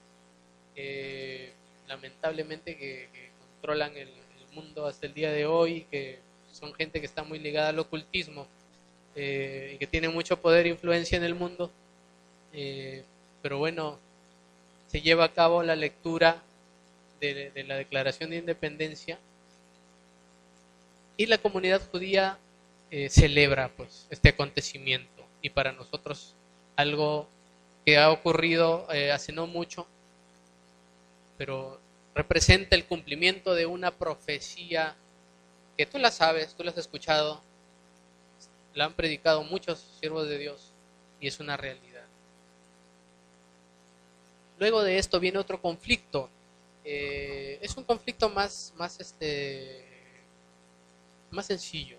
lamentablemente que controlan el mundo hasta el día de hoy, que son gente que está muy ligada al ocultismo y que tiene mucho poder e influencia en el mundo. Pero bueno, se lleva a cabo la lectura de la Declaración de Independencia y la comunidad judía celebra pues este acontecimiento. Y para nosotros algo que ha ocurrido hace no mucho, pero representa el cumplimiento de una profecía que tú la sabes, tú la has escuchado, la han predicado muchos siervos de Dios y es una realidad. Luego de esto viene otro conflicto. Es un conflicto más sencillo.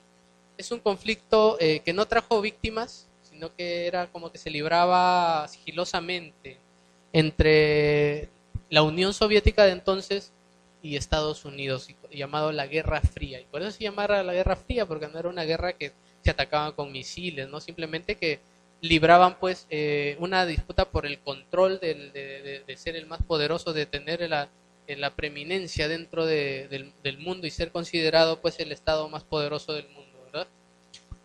Es un conflicto que no trajo víctimas, sino que era como que se libraba sigilosamente entre la Unión Soviética de entonces y Estados Unidos, llamado la Guerra Fría. Y por eso se llamaba la Guerra Fría, porque no era una guerra que que atacaban con misiles, ¿no? Simplemente que libraban pues una disputa por el control de ser el más poderoso, de tener la preeminencia dentro del mundo y ser considerado pues el estado más poderoso del mundo, ¿verdad?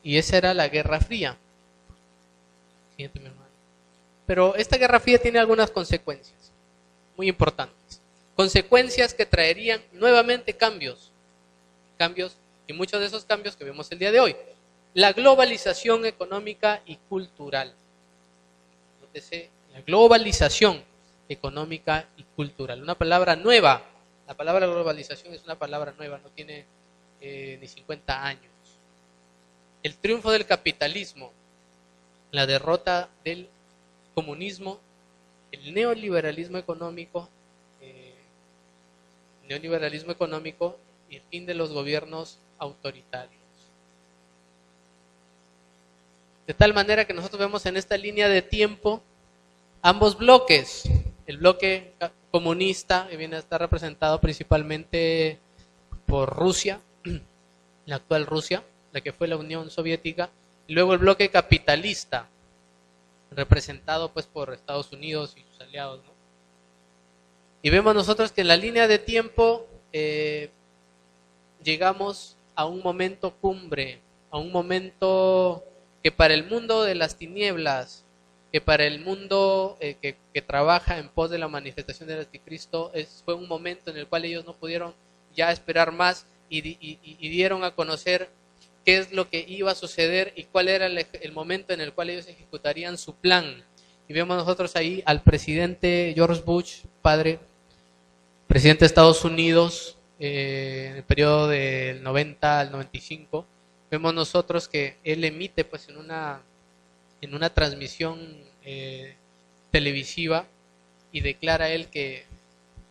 Y esa era la Guerra Fría. Siguiente, mi hermano. Pero esta Guerra Fría tiene algunas consecuencias muy importantes. Consecuencias que traerían nuevamente cambios, y muchos de esos cambios que vemos el día de hoy. La globalización económica y cultural. Nótese, la globalización económica y cultural. Una palabra nueva. La palabra globalización es una palabra nueva, no tiene ni 50 años. El triunfo del capitalismo, la derrota del comunismo, el neoliberalismo económico y el fin de los gobiernos autoritarios. De tal manera que nosotros vemos en esta línea de tiempo ambos bloques. El bloque comunista, que viene a estar representado principalmente por Rusia, la actual Rusia, la que fue la Unión Soviética, y luego el bloque capitalista, representado pues por Estados Unidos y sus aliados, ¿no? Y vemos nosotros que en la línea de tiempo llegamos a un momento cumbre, a un momento que para el mundo de las tinieblas, que para el mundo que trabaja en pos de la manifestación del Anticristo, fue un momento en el cual ellos no pudieron ya esperar más y dieron a conocer qué es lo que iba a suceder y cuál era el momento en el cual ellos ejecutarían su plan. Y vemos nosotros ahí al presidente George Bush, padre, presidente de Estados Unidos, en el periodo del 90 al 95, vemos nosotros que él emite pues en una transmisión televisiva y declara él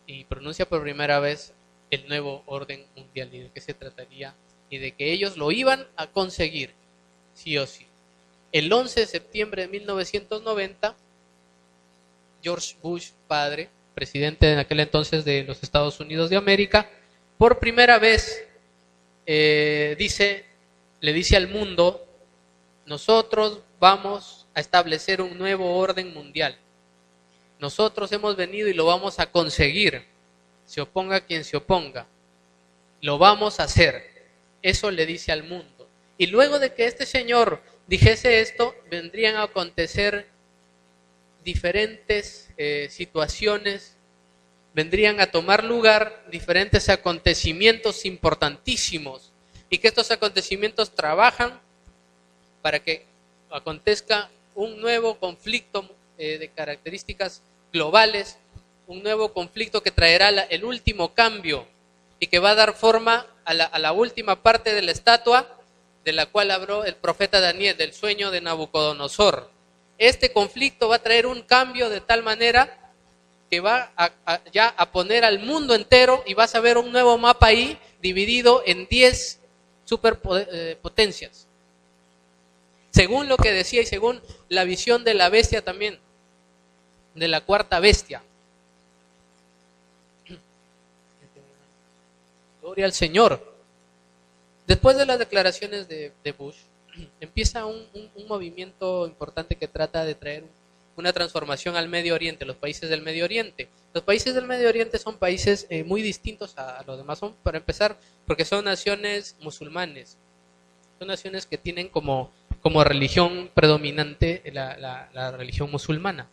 y pronuncia por primera vez el nuevo orden mundial y de qué se trataría y de que ellos lo iban a conseguir, sí o sí. El 11 de septiembre de 1990, George Bush, padre, presidente en aquel entonces de los Estados Unidos de América, por primera vez le dice al mundo: nosotros vamos a establecer un nuevo orden mundial. Nosotros hemos venido y lo vamos a conseguir. Se oponga quien se oponga. Lo vamos a hacer. Eso le dice al mundo. Y luego de que este señor dijese esto, vendrían a acontecer diferentes situaciones, vendrían a tomar lugar diferentes acontecimientos importantísimos, y que estos acontecimientos trabajan para que acontezca un nuevo conflicto de características globales, un nuevo conflicto que traerá el último cambio y que va a dar forma a la última parte de la estatua de la cual habló el profeta Daniel, del sueño de Nabucodonosor. Este conflicto va a traer un cambio de tal manera que va ya a poner al mundo entero, y vas a ver un nuevo mapa ahí dividido en 10 superpotencias. Según lo que decía y según la visión de la bestia también, de la cuarta bestia. Gloria al Señor. Después de las declaraciones de Bush, empieza un movimiento importante que trata de traer una transformación al Medio Oriente, los países del Medio Oriente. Los países del Medio Oriente son países muy distintos a los demás, son, para empezar, porque son naciones musulmanes, son naciones que tienen como religión predominante la religión musulmana.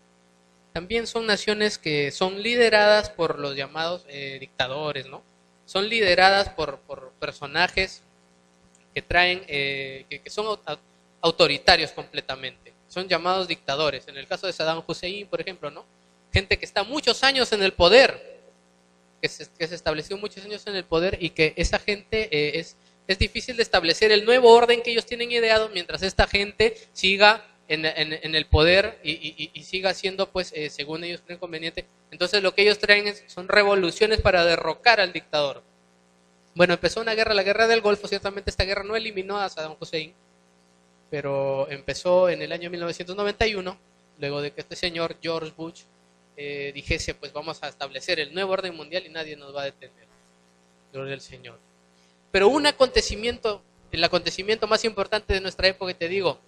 También son naciones que son lideradas por los llamados dictadores, ¿no? Son lideradas por personajes que traen, que son autoritarios completamente. Son llamados dictadores. En el caso de Saddam Hussein, por ejemplo, ¿no? Gente que está muchos años en el poder, que se estableció muchos años en el poder, y que esa gente es difícil de establecer el nuevo orden que ellos tienen ideado mientras esta gente siga en el poder y siga siendo, pues, según ellos creen conveniente. Entonces lo que ellos traen son revoluciones para derrocar al dictador. Bueno, empezó una guerra, la guerra del Golfo. Ciertamente esta guerra no eliminó a Saddam Hussein, pero empezó en el año 1991, luego de que este señor George Bush dijese: pues vamos a establecer el nuevo orden mundial y nadie nos va a detener. Gloria al Señor. Pero un acontecimiento el acontecimiento más importante de nuestra época, te digo,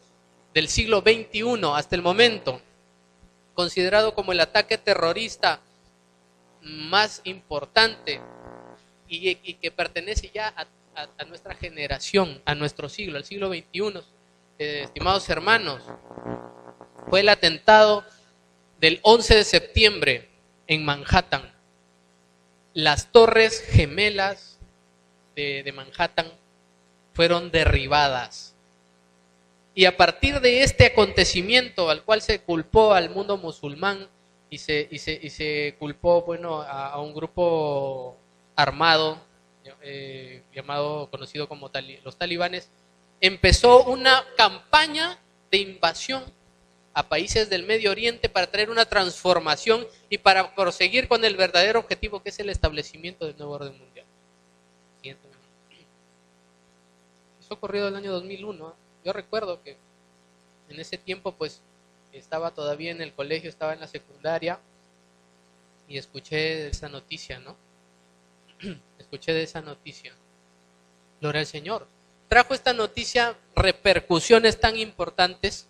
del siglo XXI hasta el momento, considerado como el ataque terrorista más importante y que pertenece ya a nuestra generación, a nuestro siglo, al siglo XXI, estimados hermanos, fue el atentado del 11 de septiembre en Manhattan. Las torres gemelas de Manhattan fueron derribadas. Y a partir de este acontecimiento al cual se culpó al mundo musulmán y se culpó, bueno, a un grupo armado llamado, conocido como los talibanes, empezó una campaña de invasión a países del Medio Oriente para traer una transformación y para proseguir con el verdadero objetivo, que es el establecimiento del nuevo orden mundial. Siguiente. Eso ocurrió en el año 2001. Yo recuerdo que en ese tiempo pues estaba todavía en el colegio, estaba en la secundaria y escuché esa noticia, ¿no? Escuché de esa noticia. Gloria al Señor. Trajo esta noticia repercusiones tan importantes,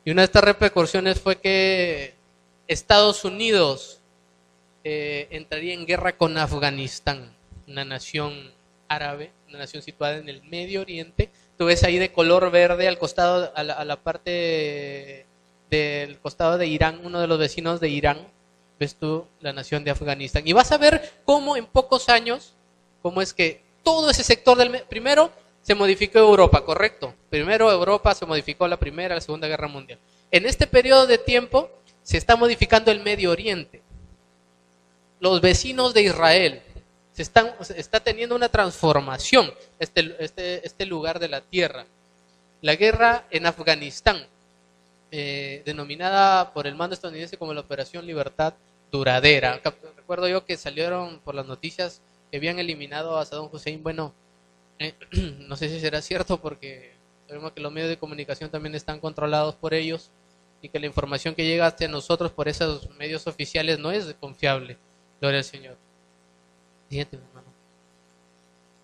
y una de estas repercusiones fue que Estados Unidos entraría en guerra con Afganistán, una nación árabe, una nación situada en el Medio Oriente. Tú ves ahí de color verde al costado, a la parte del costado de Irán, uno de los vecinos de Irán, ves tú la nación de Afganistán. Y vas a ver cómo en pocos años, cómo es que todo ese sector primero se modificó Europa, ¿correcto? Primero Europa se modificó la Primera, la Segunda Guerra Mundial. En este periodo de tiempo se está modificando el Medio Oriente. Los vecinos de Israel está teniendo una transformación, este lugar de la tierra. La guerra en Afganistán, denominada por el mando estadounidense como la Operación Libertad Duradera. Recuerdo yo que salieron por las noticias que habían eliminado a Saddam Hussein. Bueno, no sé si será cierto, porque sabemos que los medios de comunicación también están controlados por ellos y que la información que llega hacia nosotros por esos medios oficiales no es confiable. Gloria al Señor. Siguiente, hermano.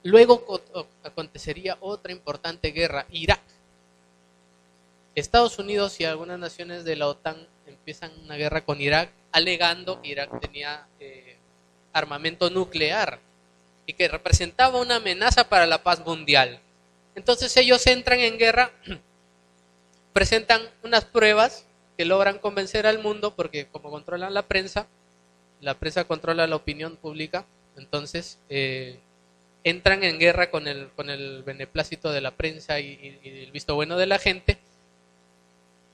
Luego acontecería otra importante guerra, Irak. Estados Unidos y algunas naciones de la OTAN empiezan una guerra con Irak, alegando que Irak tenía armamento nuclear y que representaba una amenaza para la paz mundial. Entonces ellos entran en guerra, presentan unas pruebas que logran convencer al mundo, porque como controlan la prensa controla la opinión pública. Entonces entran en guerra con el beneplácito de la prensa y el visto bueno de la gente,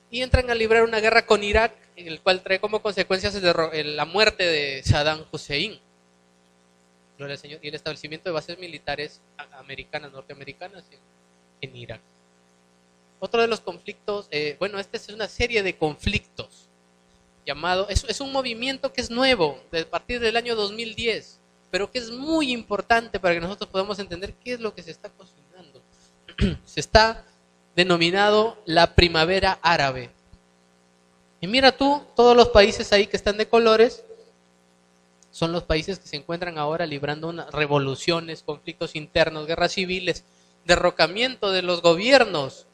y entran a librar una guerra con Irak, el cual trae como consecuencias la muerte de Saddam Hussein, gloria al Señor, y el establecimiento de bases militares norteamericanas en Irak. Otro de los conflictos, esta es una serie de conflictos llamado, es un movimiento que es nuevo, a partir del año 2010, pero que es muy importante para que nosotros podamos entender qué es lo que se está cocinando. Se está denominado la primavera árabe. Y mira tú, todos los países ahí que están de colores son los países que se encuentran ahora librando unas revoluciones, conflictos internos, guerras civiles, derrocamiento de los gobiernos,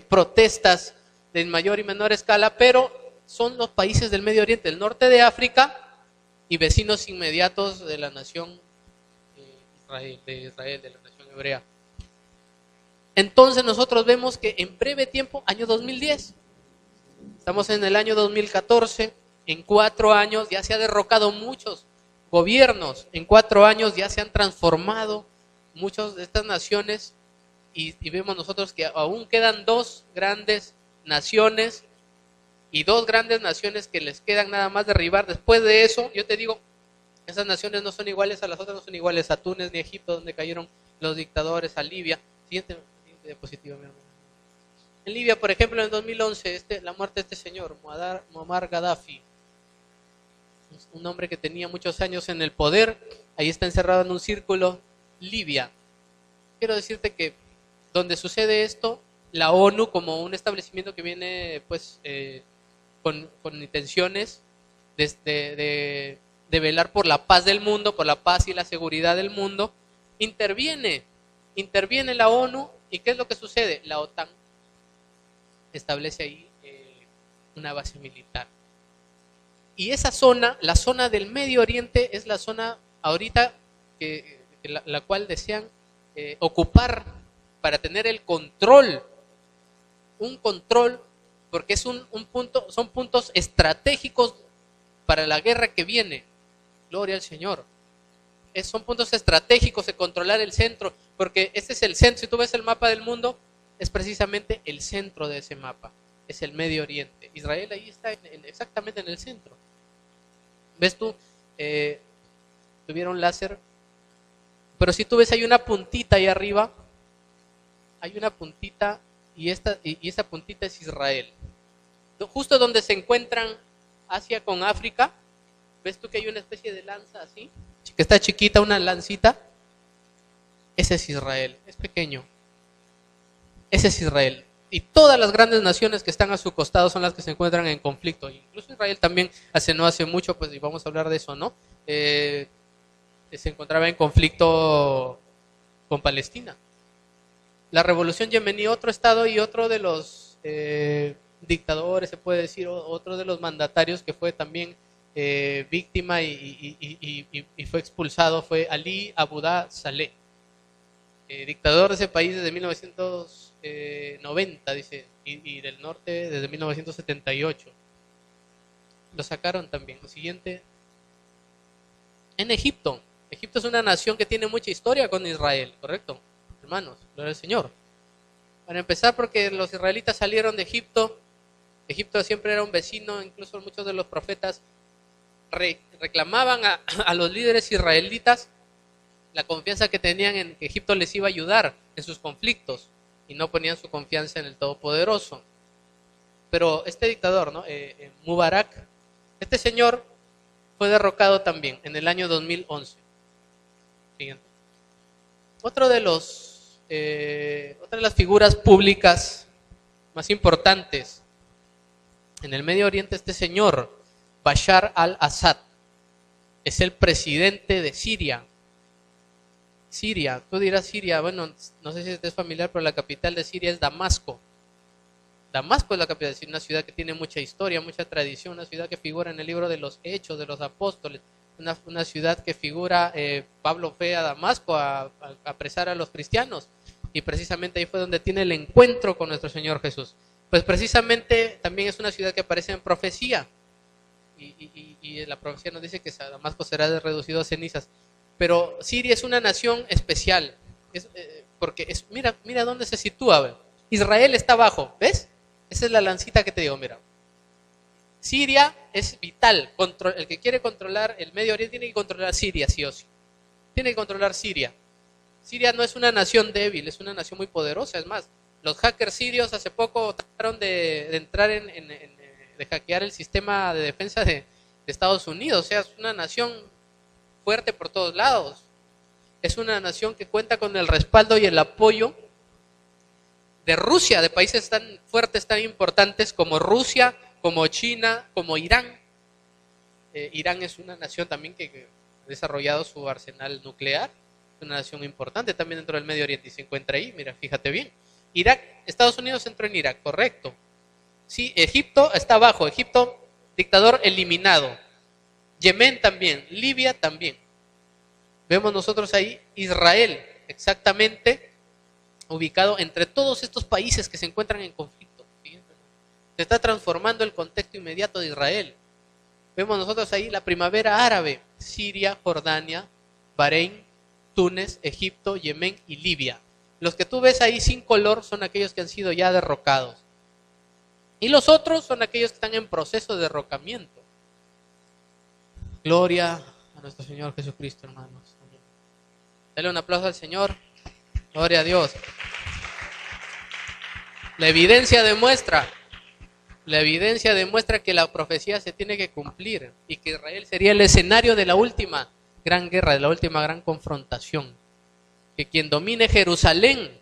protestas de mayor y menor escala, pero son los países del Medio Oriente, el norte de África y vecinos inmediatos de la nación de Israel, de la nación hebrea. Entonces nosotros vemos que en breve tiempo, año 2010, estamos en el año 2014, en 4 años ya se ha derrocado muchos gobiernos, en 4 años ya se han transformado muchas de estas naciones, y vemos nosotros que aún quedan 2 grandes naciones y 2 grandes naciones que les quedan nada más derribar. Después de eso, yo te digo, esas naciones no son iguales a las otras, no son iguales a Túnez ni a Egipto, donde cayeron los dictadores, a Libia. Siguiente diapositiva, mi hermano. En Libia, por ejemplo, en el 2011, la muerte de este señor, Muammar Gaddafi, un hombre que tenía muchos años en el poder, ahí está encerrado en un círculo, Libia. Quiero decirte que donde sucede esto, la ONU, como un establecimiento que viene pues con intenciones de velar por la paz del mundo, por la paz y la seguridad del mundo, interviene interviene la ONU y ¿qué es lo que sucede? La OTAN establece ahí una base militar. Y esa zona, la zona del Medio Oriente, es la zona ahorita la cual desean ocupar para tener el control, un control, porque es un punto, son puntos estratégicos para la guerra que viene. Gloria al Señor. Son puntos estratégicos de controlar el centro, porque este es el centro. Si tú ves el mapa del mundo, es precisamente el centro de ese mapa, es el Medio Oriente. Israel ahí está exactamente en el centro. ¿Ves tú? Tuvieron láser, pero si tú ves hay una puntita ahí arriba, hay una puntita y esa puntita es Israel. Justo donde se encuentran Asia con África, ¿ves tú que hay una especie de lanza así? Que está chiquita, una lancita. Ese es Israel, es pequeño. Ese es Israel. Y todas las grandes naciones que están a su costado son las que se encuentran en conflicto. Incluso Israel también no hace mucho, pues y vamos a hablar de eso, ¿no? Se encontraba en conflicto con Palestina. La revolución yemení, otro estado y otro de los dictadores, se puede decir, otro de los mandatarios que fue también víctima y fue expulsado, fue Ali Abdullah Saleh, dictador de ese país desde 1990, dice, y del norte desde 1978. Lo sacaron también. Lo siguiente, en Egipto. Egipto es una nación que tiene mucha historia con Israel, ¿correcto? Hermanos, gloria al Señor. Para empezar, porque los israelitas salieron de Egipto. Egipto siempre era un vecino, incluso muchos de los profetas reclamaban a los líderes israelitas la confianza que tenían en que Egipto les iba a ayudar en sus conflictos y no ponían su confianza en el Todopoderoso. Pero este dictador, ¿no? Mubarak, este señor fue derrocado también en el año 2011. Siguiente. Otra de las figuras públicas más importantes en el Medio Oriente, este señor Bashar al-Assad, es el presidente de Siria. Siria, tú dirás Siria, bueno, no sé si estés familiar, pero la capital de Siria es Damasco. Damasco es la capital de Siria, una ciudad que tiene mucha historia, mucha tradición, una ciudad que figura en el libro de los Hechos de los Apóstoles, una ciudad que figura, Pablo fue a Damasco a apresar a los cristianos, y precisamente ahí fue donde tiene el encuentro con nuestro Señor Jesús. Pues precisamente también es una ciudad que aparece en profecía, y la profecía nos dice que Damasco será reducido a cenizas. Pero Siria es una nación especial, porque mira dónde se sitúa. ¿Ve? Israel está abajo, ¿ves? Esa es la lancita que te digo, mira. Siria es vital, el que quiere controlar el Medio Oriente tiene que controlar Siria, sí o sí. Tiene que controlar Siria. Siria no es una nación débil, es una nación muy poderosa. Es más, los hackers sirios hace poco trataron de entrar de hackear el sistema de defensa de Estados Unidos. O sea, es una nación fuerte por todos lados. Es una nación que cuenta con el respaldo y el apoyo de Rusia, de países tan fuertes, tan importantes como Rusia, como China, como Irán. Irán es una nación también que ha desarrollado su arsenal nuclear. Es una nación importante también dentro del Medio Oriente y se encuentra ahí, mira, fíjate bien. Irak, Estados Unidos entró en Irak, correcto. Sí, Egipto está abajo, Egipto, dictador eliminado. Yemen también, Libia también. Vemos nosotros ahí Israel, exactamente ubicado entre todos estos países que se encuentran en conflicto. Se está transformando el contexto inmediato de Israel. Vemos nosotros ahí la primavera árabe, Siria, Jordania, Bahrein, Túnez, Egipto, Yemen y Libia. Los que tú ves ahí sin color son aquellos que han sido ya derrocados. Y los otros son aquellos que están en proceso de derrocamiento. Gloria a nuestro Señor Jesucristo, hermanos. Dale un aplauso al Señor. Gloria a Dios. La evidencia demuestra que la profecía se tiene que cumplir y que Israel sería el escenario de la última gran guerra, de la última gran confrontación. Que quien domine Jerusalén,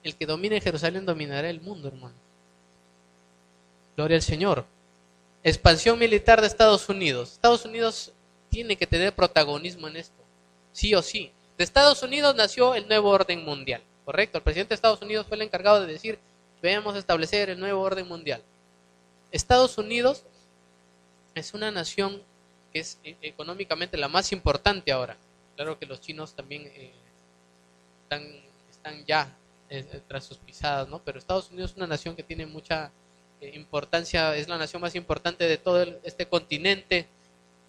el que domine Jerusalén dominará el mundo, hermano. Gloria al Señor. Expansión militar de Estados Unidos. Estados Unidos tiene que tener protagonismo en esto, sí o sí. De Estados Unidos nació el nuevo orden mundial, ¿correcto? El presidente de Estados Unidos fue el encargado de decir, debemos establecer el nuevo orden mundial. Estados Unidos es una nación que es económicamente la más importante ahora. Claro que los chinos también están ya tras sus pisadas, ¿no? Pero Estados Unidos es una nación que tiene mucha importancia, es la nación más importante de todo este continente,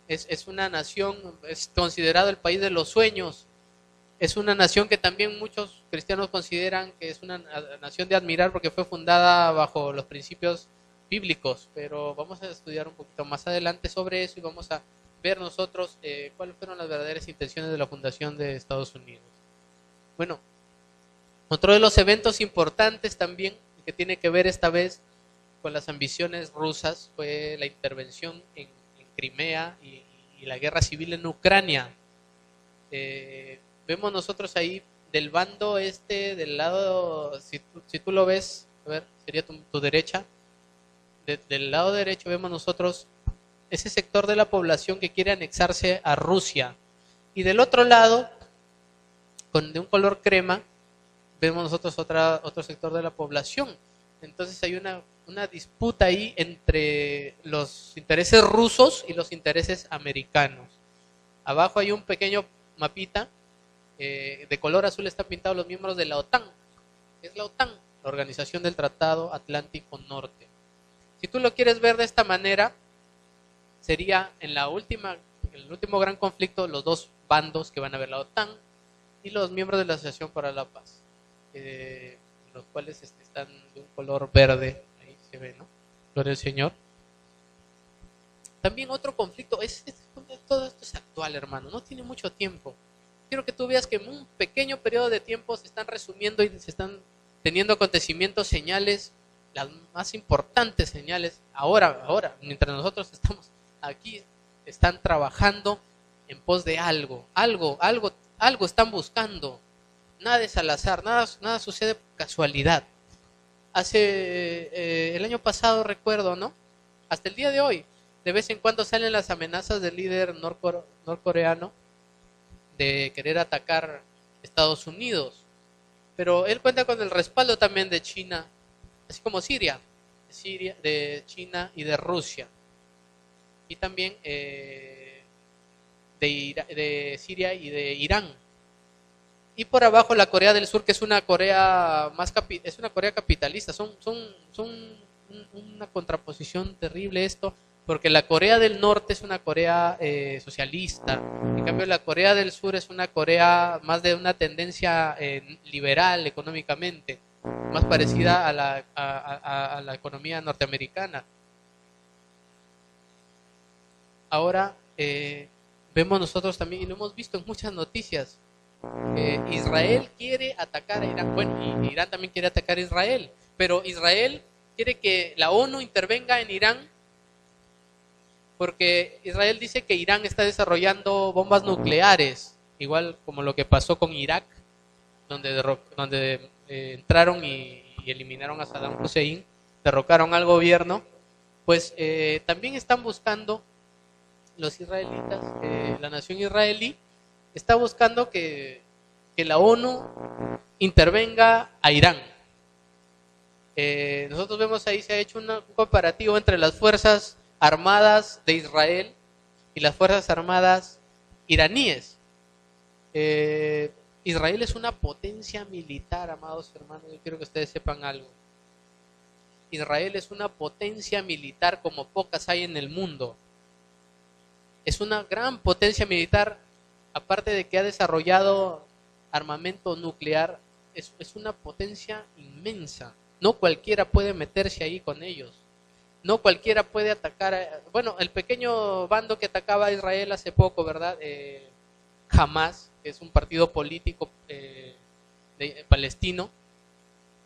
es una nación, es considerado el país de los sueños, es una nación que también muchos cristianos consideran que es una nación de admirar porque fue fundada bajo los principios bíblicos, pero vamos a estudiar un poquito más adelante sobre eso y vamos a ver nosotros cuáles fueron las verdaderas intenciones de la fundación de Estados Unidos. Bueno, otro de los eventos importantes también que tiene que ver esta vez con las ambiciones rusas fue la intervención en Crimea y la guerra civil en Ucrania. Vemos nosotros ahí del bando del lado, si tú lo ves, a ver, sería tu derecha, del lado derecho vemos nosotros ese sector de la población que quiere anexarse a Rusia, y del otro lado, de un color crema, vemos nosotros otro sector de la población. Entonces hay una disputa ahí entre los intereses rusos y los intereses americanos. Abajo hay un pequeño mapita, de color azul están pintados los miembros de la OTAN. Es la OTAN, la Organización del Tratado Atlántico Norte. Si tú lo quieres ver de esta manera, sería en el último gran conflicto los dos bandos que van a ver, la OTAN y los miembros de la Asociación para la Paz, los cuales están de un color verde, ahí se ve, ¿no? Gloria al Señor. También otro conflicto, todo esto es actual, hermano, no tiene mucho tiempo. Quiero que tú veas que en un pequeño periodo de tiempo se están resumiendo y se están teniendo acontecimientos, señales, las más importantes señales, ahora, mientras nosotros estamos aquí, están trabajando en pos de algo están buscando. Nada es al azar, nada sucede por casualidad. El año pasado recuerdo, ¿no? Hasta el día de hoy, de vez en cuando salen las amenazas del líder norcoreano de querer atacar Estados Unidos. Pero él cuenta con el respaldo también de China, así como Siria, de China y de Rusia. Y también de Siria y de Irán. Y por abajo la Corea del Sur, que es una Corea es una Corea capitalista. Son una contraposición terrible esto, porque la Corea del Norte es una Corea socialista. En cambio la Corea del Sur es una Corea más de una tendencia liberal económicamente, más parecida a la economía norteamericana. Ahora vemos nosotros también, y lo hemos visto en muchas noticias, Israel quiere atacar a Irán. Bueno, y Irán también quiere atacar a Israel, pero Israel quiere que la ONU intervenga en Irán, porque Israel dice que Irán está desarrollando bombas nucleares, igual como lo que pasó con Irak, donde entraron y eliminaron a Saddam Hussein, derrocaron al gobierno. Pues también están buscando los israelitas, la nación israelí está buscando que la ONU intervenga a Irán. Nosotros vemos ahí, se ha hecho un comparativo entre las fuerzas armadas de Israel y las fuerzas armadas iraníes. Israel es una potencia militar, amados hermanos, yo quiero que ustedes sepan algo. Israel es una potencia militar como pocas hay en el mundo. Es una gran potencia militar, aparte de que ha desarrollado armamento nuclear, es una potencia inmensa. No cualquiera puede meterse ahí con ellos. No cualquiera puede atacar. Bueno, el pequeño bando que atacaba a Israel hace poco, ¿verdad? Hamas, que es un partido político palestino,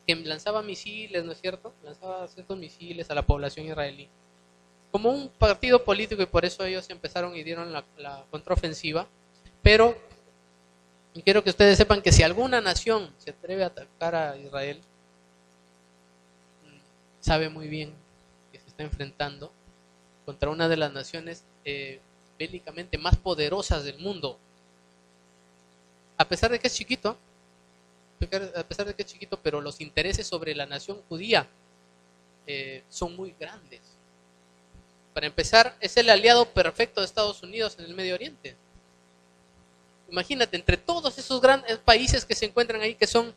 que lanzaba misiles, ¿no es cierto? Lanzaba ciertos misiles a la población israelí. Como un partido político, y por eso ellos empezaron y dieron la contraofensiva. Pero quiero que ustedes sepan que si alguna nación se atreve a atacar a Israel, sabe muy bien que se está enfrentando contra una de las naciones bélicamente más poderosas del mundo. a pesar de que es chiquito, pero los intereses sobre la nación judía son muy grandes. Para empezar, es el aliado perfecto de Estados Unidos en el Medio Oriente. Imagínate, entre todos esos grandes países que se encuentran ahí, que son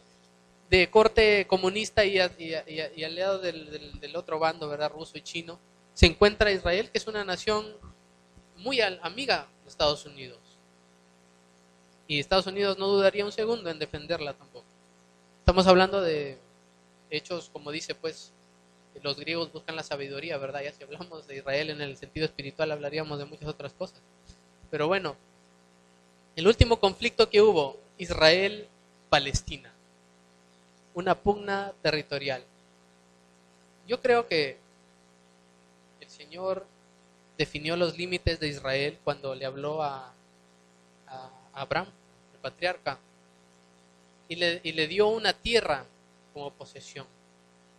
de corte comunista y aliados del otro bando, ¿verdad? Ruso y chino, se encuentra Israel, que es una nación muy amiga de Estados Unidos. Y Estados Unidos no dudaría un segundo en defenderla tampoco. Estamos hablando de hechos, como dice, pues, los griegos buscan la sabiduría, ¿verdad? Ya si hablamos de Israel en el sentido espiritual, hablaríamos de muchas otras cosas. Pero bueno, el último conflicto que hubo, Israel-Palestina, una pugna territorial. Yo creo que el Señor definió los límites de Israel cuando le habló a Abraham, el patriarca, y le dio una tierra como posesión.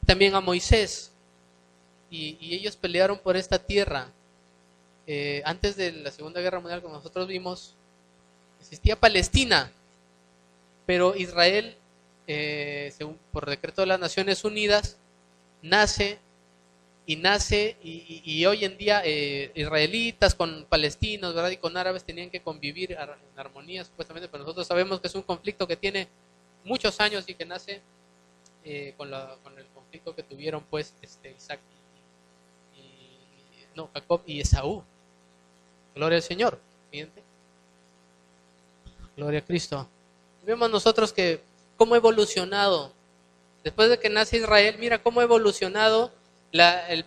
También a Moisés, y ellos pelearon por esta tierra. Antes de la Segunda Guerra Mundial, como nosotros vimos, existía Palestina, pero Israel, según por decreto de las Naciones Unidas, nace y hoy en día israelitas con palestinos, ¿verdad? Y con árabes tenían que convivir en armonía supuestamente, pero nosotros sabemos que es un conflicto que tiene muchos años y que nace con el conflicto que tuvieron pues Jacob y Esaú. Gloria al Señor. Fíjense. Gloria a Cristo. Vemos nosotros que cómo ha evolucionado después de que nace Israel. Mira cómo ha evolucionado el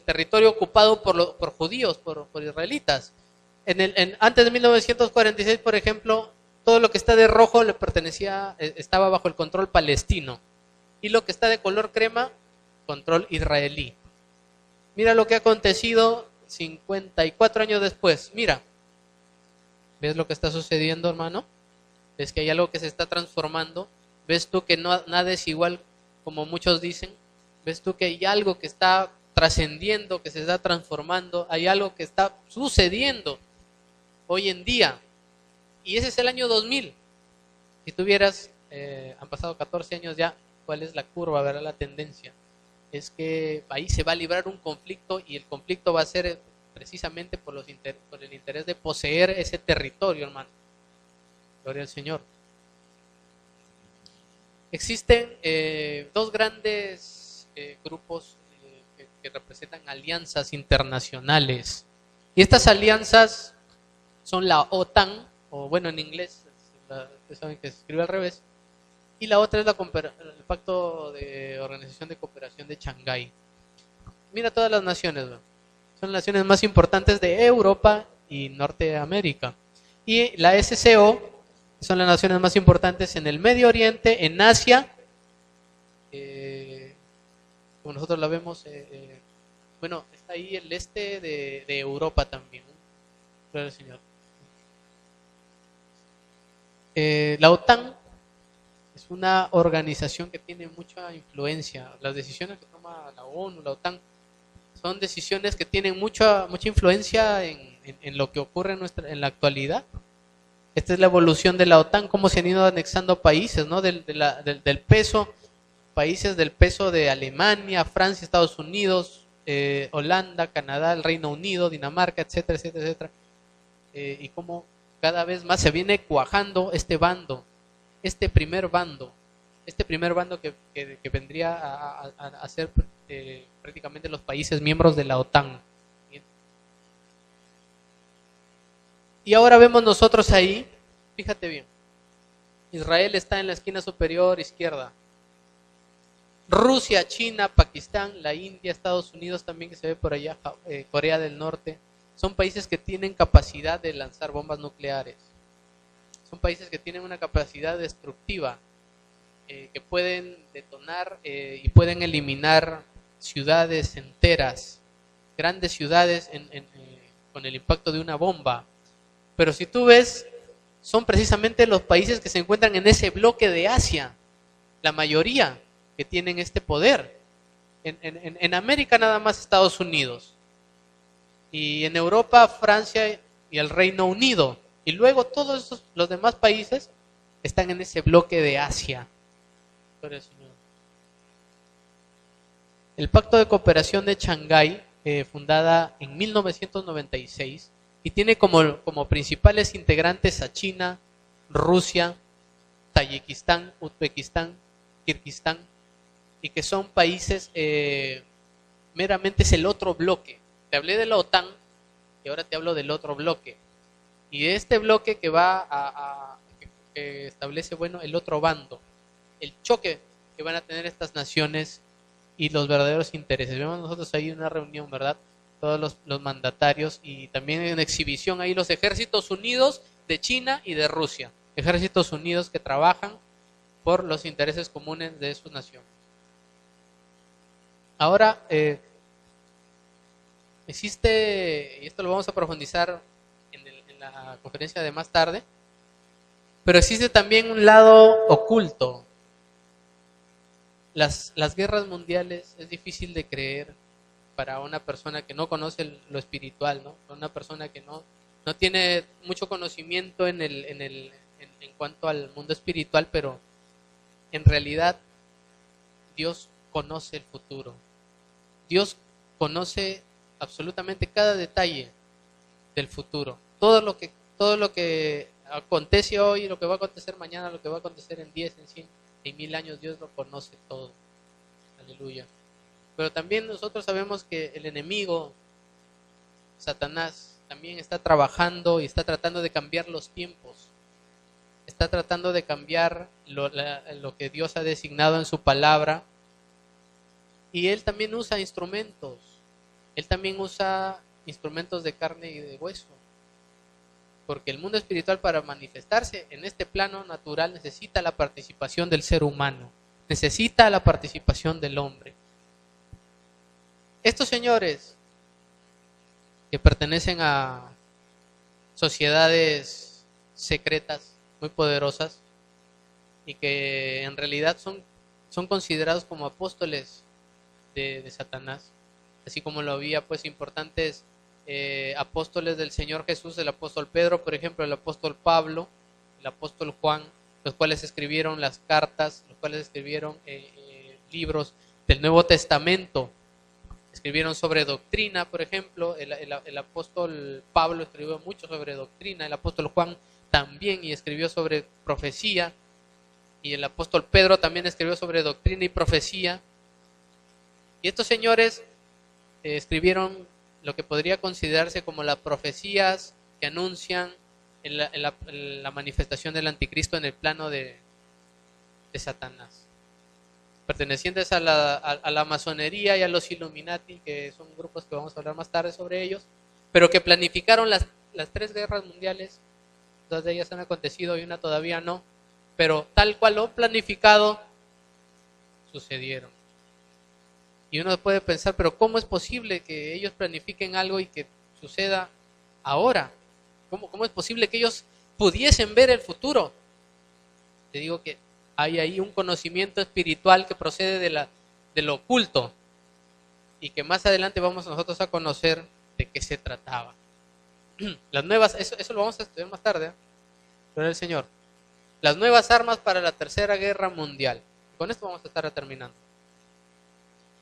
territorio ocupado por judíos, por israelitas. Antes de 1946, por ejemplo, todo lo que está de rojo estaba bajo el control palestino, y lo que está de color crema, control israelí. Mira lo que ha acontecido 54 años después. Mira, ¿ves lo que está sucediendo, hermano? ¿Ves que hay algo que se está transformando? ¿Ves tú que nada es igual como muchos dicen? ¿Ves tú que hay algo que está trascendiendo, que se está transformando? Hay algo que está sucediendo hoy en día. Y ese es el año 2000. Si tuvieras, han pasado 14 años ya, ¿cuál es la curva, verdad? La tendencia es que ahí se va a librar un conflicto, y el conflicto va a ser precisamente por el interés de poseer ese territorio, hermano. Gloria al Señor. Existen dos grandes grupos que representan alianzas internacionales, y estas alianzas son la OTAN, o bueno, en inglés, ustedes saben que se escribe al revés, y la otra es el Pacto de Organización de Cooperación de Shanghái. Mira todas las naciones, ¿no? Son las naciones más importantes de Europa y Norteamérica. Y la SCO son las naciones más importantes en el Medio Oriente, en Asia, como nosotros la vemos, bueno, está ahí el este de Europa también, ¿no? Gloria al Señor. La OTAN es una organización que tiene mucha influencia. Las decisiones que toma la ONU, la OTAN, son decisiones que tienen mucha influencia en lo que ocurre en la actualidad. Esta es la evolución de la OTAN, cómo se han ido anexando países, ¿no? Del peso, países del peso de Alemania, Francia, Estados Unidos, Holanda, Canadá, el Reino Unido, Dinamarca, etcétera, etcétera, etcétera. Y cómo cada vez más se viene cuajando este primer bando que vendría a ser prácticamente los países miembros de la OTAN. Y ahora vemos nosotros ahí, fíjate bien, Israel está en la esquina superior izquierda, Rusia, China, Pakistán, la India, Estados Unidos también, que se ve por allá, Corea del Norte, son países que tienen capacidad de lanzar bombas nucleares. Son países que tienen una capacidad destructiva, que pueden detonar y pueden eliminar ciudades enteras, grandes ciudades con el impacto de una bomba. Pero si tú ves, son precisamente los países que se encuentran en ese bloque de Asia, la mayoría que tienen este poder. En América nada más Estados Unidos, y en Europa Francia y el Reino Unido, y luego todos los demás países están en ese bloque de Asia. Gloria al Señor. El Pacto de Cooperación de Shanghái, fundada en 1996, y tiene como principales integrantes a China, Rusia, Tayikistán, Uzbekistán, Kirguistán, y que son países, meramente es el otro bloque. Te hablé de la OTAN y ahora te hablo del otro bloque. Y de este bloque que va que establece, bueno, el otro bando, el choque que van a tener estas naciones y los verdaderos intereses. Vemos nosotros ahí una reunión, ¿verdad? Todos los mandatarios, y también hay una exhibición ahí, los ejércitos unidos de China y de Rusia. Ejércitos unidos que trabajan por los intereses comunes de sus naciones. Ahora, existe, y esto lo vamos a profundizar en la conferencia de más tarde, pero existe también un lado oculto. Las guerras mundiales es difícil de creer para una persona que no conoce lo espiritual, ¿no? Una persona que no tiene mucho conocimiento en cuanto al mundo espiritual, pero en realidad Dios conoce el futuro. Dios conoce absolutamente cada detalle del futuro. Todo lo que acontece hoy, lo que va a acontecer mañana, lo que va a acontecer en 10, en 100, en 1000 años, Dios lo conoce todo. Aleluya. Pero también nosotros sabemos que el enemigo, Satanás, también está trabajando y está tratando de cambiar los tiempos. Está tratando de cambiar lo que Dios ha designado en su palabra. Y él también usa instrumentos. Él también usa instrumentos de carne y de hueso. Porque el mundo espiritual, para manifestarse en este plano natural, necesita la participación del ser humano. Necesita la participación del hombre. Estos señores que pertenecen a sociedades secretas muy poderosas y que en realidad son considerados como apóstoles de Satanás, así como lo había pues importantes apóstoles del Señor Jesús, el apóstol Pedro, por ejemplo, el apóstol Pablo, el apóstol Juan, los cuales escribieron las cartas, los cuales escribieron libros del Nuevo Testamento. Escribieron sobre doctrina, por ejemplo, el apóstol Pablo escribió mucho sobre doctrina, el apóstol Juan también, y escribió sobre profecía, y el apóstol Pedro también escribió sobre doctrina y profecía. Y estos señores escribieron lo que podría considerarse como las profecías que anuncian la manifestación del anticristo en el plano de Satanás, pertenecientes a la masonería y a los Illuminati, que son grupos que vamos a hablar más tarde sobre ellos, pero que planificaron las 3 guerras mundiales. 2 de ellas han acontecido y una todavía no, pero tal cual lo planificado, sucedieron. Y uno puede pensar, pero ¿cómo es posible que ellos planifiquen algo y que suceda ahora? ¿Cómo es posible que ellos pudiesen ver el futuro? Te digo que hay ahí un conocimiento espiritual que procede de lo oculto y que más adelante vamos nosotros a conocer de qué se trataba. Las nuevas, eso lo vamos a estudiar más tarde, gloria al Señor. Las nuevas armas para la Tercera Guerra Mundial. Con esto vamos a estar terminando.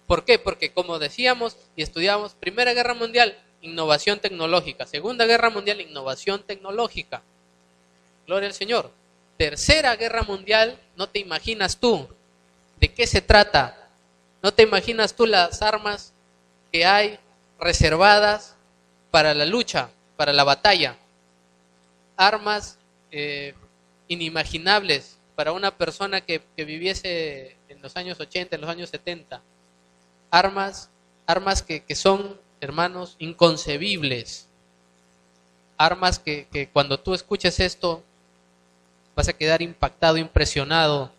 ¿Por qué? Porque como decíamos y estudiamos, Primera Guerra Mundial, innovación tecnológica. Segunda Guerra Mundial, innovación tecnológica. Gloria al Señor. Tercera Guerra Mundial, no te imaginas tú de qué se trata. No te imaginas tú las armas que hay reservadas para la lucha, para la batalla. Armas inimaginables para una persona que viviese en los años 80, en los años 70. Armas que son, hermanos, inconcebibles. Armas que cuando tú escuches esto vas a quedar impactado, impresionado.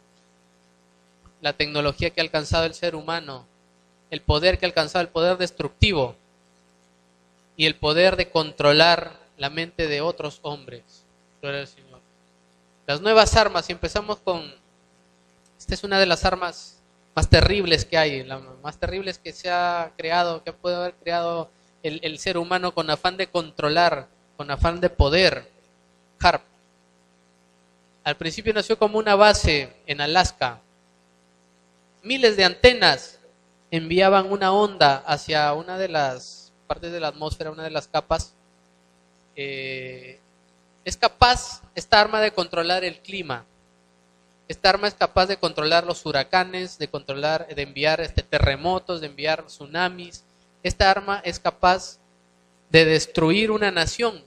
La tecnología que ha alcanzado el ser humano, el poder que ha alcanzado, el poder destructivo y el poder de controlar la mente de otros hombres. Gloria al Señor. Las nuevas armas, y empezamos con, esta es una de las armas más terribles que hay, la más terribles que se ha creado, que puede haber creado el ser humano con afán de controlar, con afán de poder. HAARP. Al principio nació como una base en Alaska. Miles de antenas enviaban una onda hacia una de las partes de la atmósfera, una de las capas. Es capaz esta arma de controlar el clima. Esta arma es capaz de controlar los huracanes, de enviar terremotos, de enviar tsunamis. Esta arma es capaz de destruir una nación,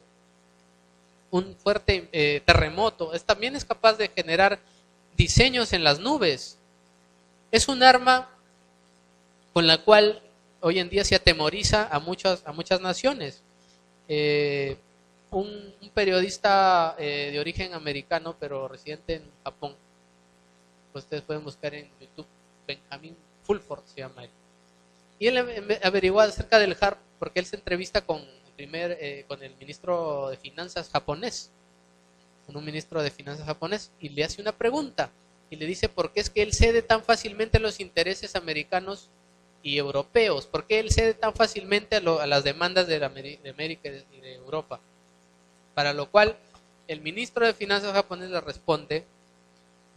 un fuerte terremoto. También es capaz de generar diseños en las nubes. Es un arma con la cual hoy en día se atemoriza a muchas naciones. Un periodista de origen americano, pero residente en Japón, ustedes pueden buscar en YouTube, Benjamin Fulford se llama él. Y él averiguó acerca del HAARP porque él se entrevista con el ministro de Finanzas japonés, con un ministro de Finanzas japonés, y le hace una pregunta, y le dice por qué es que él cede tan fácilmente a los intereses americanos y europeos, por qué él cede tan fácilmente a las demandas de América y de Europa. Para lo cual el ministro de Finanzas japonés le responde: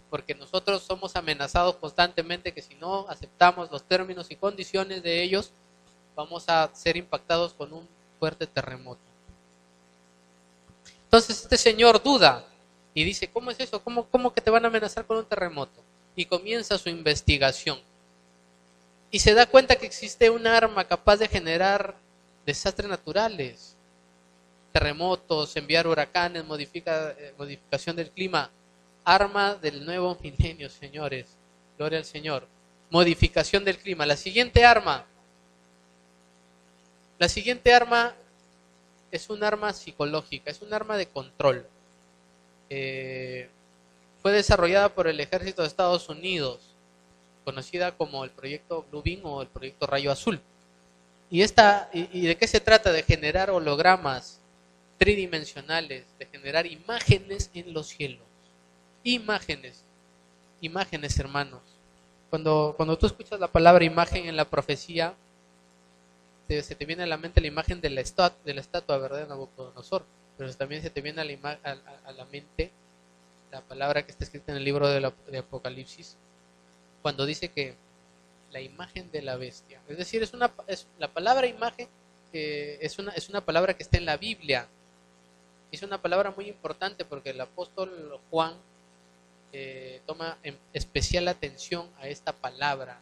porque nosotros somos amenazados constantemente que si no aceptamos los términos y condiciones de ellos, vamos a ser impactados con un fuerte terremoto. Entonces este señor duda y dice: ¿cómo es eso? ¿Cómo que te van a amenazar con un terremoto? Y comienza su investigación. Y se da cuenta que existe un arma capaz de generar desastres naturales, terremotos, enviar huracanes, modificación del clima. Arma del nuevo milenio, señores. Gloria al Señor. Modificación del clima. La siguiente arma es un arma psicológica, es un arma de control. Fue desarrollada por el ejército de Estados Unidos, conocida como el proyecto Blue Beam o el proyecto Rayo Azul. ¿Y de qué se trata? De generar hologramas tridimensionales, de generar imágenes en los cielos. Imágenes, hermanos. Cuando tú escuchas la palabra imagen en la profecía, se te viene a la mente la imagen de la estatua, ¿verdad?, de Nabucodonosor, pero también se te viene a la mente la palabra que está escrita en el libro de Apocalipsis, cuando dice que la imagen de la bestia, es decir, la palabra imagen es una palabra que está en la Biblia. Es una palabra muy importante porque el apóstol Juan toma en especial atención a esta palabra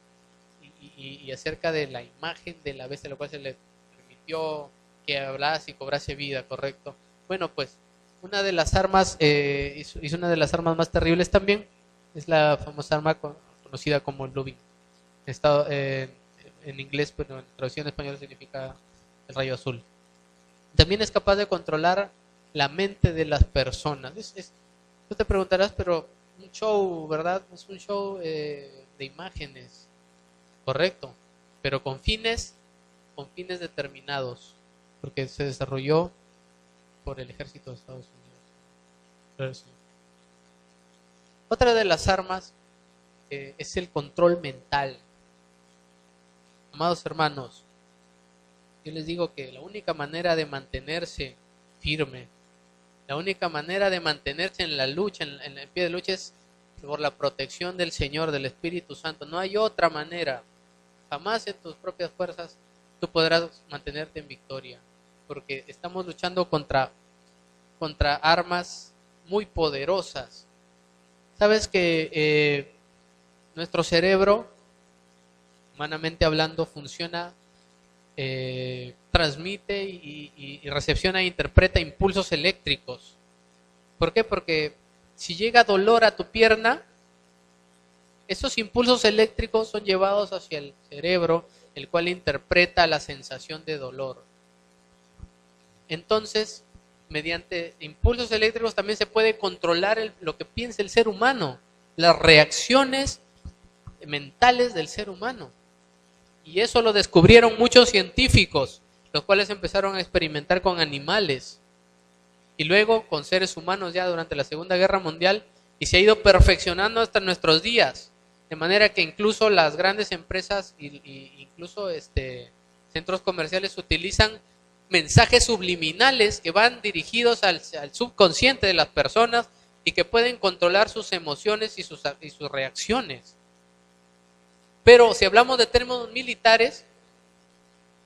y acerca de la imagen de la bestia, lo cual se le permitió que hablase y cobrase vida, ¿correcto? Bueno, pues una de las armas, es una de las armas más terribles también, es la famosa arma conocida como el Blue Beam. En inglés, pero en traducción en español significa el rayo azul. También es capaz de controlar la mente de las personas. Tú te preguntarás, pero un show, ¿verdad? Es un show de imágenes, correcto, pero con fines determinados, porque se desarrolló por el ejército de Estados Unidos. Otra de las armas es el control mental. Amados hermanos, yo les digo que la única manera de mantenerse firme, la única manera de mantenerse en la lucha, en el pie de lucha, es por la protección del Señor, del Espíritu Santo. No hay otra manera. Jamás en tus propias fuerzas tú podrás mantenerte en victoria, porque estamos luchando contra armas muy poderosas. Sabes que nuestro cerebro, humanamente hablando, funciona, transmite y recepciona e interpreta impulsos eléctricos. ¿Por qué? Porque si llega dolor a tu pierna, esos impulsos eléctricos son llevados hacia el cerebro, el cual interpreta la sensación de dolor. Entonces, mediante impulsos eléctricos también se puede controlar lo que piensa el ser humano, las reacciones mentales del ser humano. Y eso lo descubrieron muchos científicos, los cuales empezaron a experimentar con animales y luego con seres humanos ya durante la Segunda Guerra Mundial, y se ha ido perfeccionando hasta nuestros días, de manera que incluso las grandes empresas y incluso centros comerciales utilizan mensajes subliminales que van dirigidos al subconsciente de las personas y que pueden controlar sus emociones y sus reacciones. Pero si hablamos de términos militares,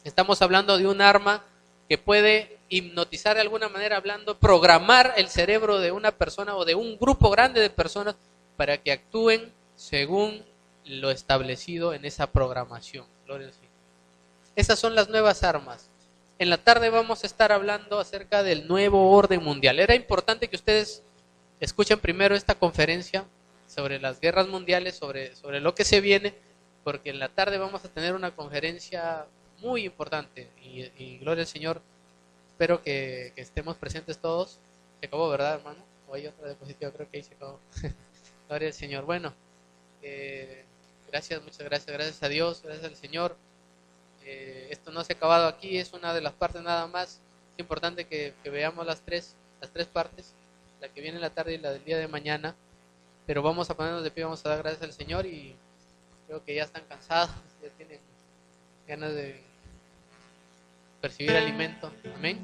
estamos hablando de un arma que puede hipnotizar, de alguna manera hablando, programar el cerebro de una persona o de un grupo grande de personas para que actúen según lo establecido en esa programación. Gloria al Señor. Esas son las nuevas armas. En la tarde vamos a estar hablando acerca del nuevo orden mundial. Era importante que ustedes escuchen primero esta conferencia sobre las guerras mundiales, sobre lo que se viene, porque en la tarde vamos a tener una conferencia muy importante y gloria al Señor. Espero que estemos presentes todos. Se acabó, ¿verdad, hermano? ¿O hay otra diapositiva? Creo que ahí se acabó. Gloria al Señor. Bueno, gracias, muchas gracias. Gracias a Dios, gracias al Señor. Esto no se ha acabado aquí, es una de las partes nada más. Es importante que veamos las tres partes, la que viene en la tarde y la del día de mañana. Pero vamos a ponernos de pie, vamos a dar gracias al Señor y creo que ya están cansados, ya tienen ganas de percibir alimento. Amén.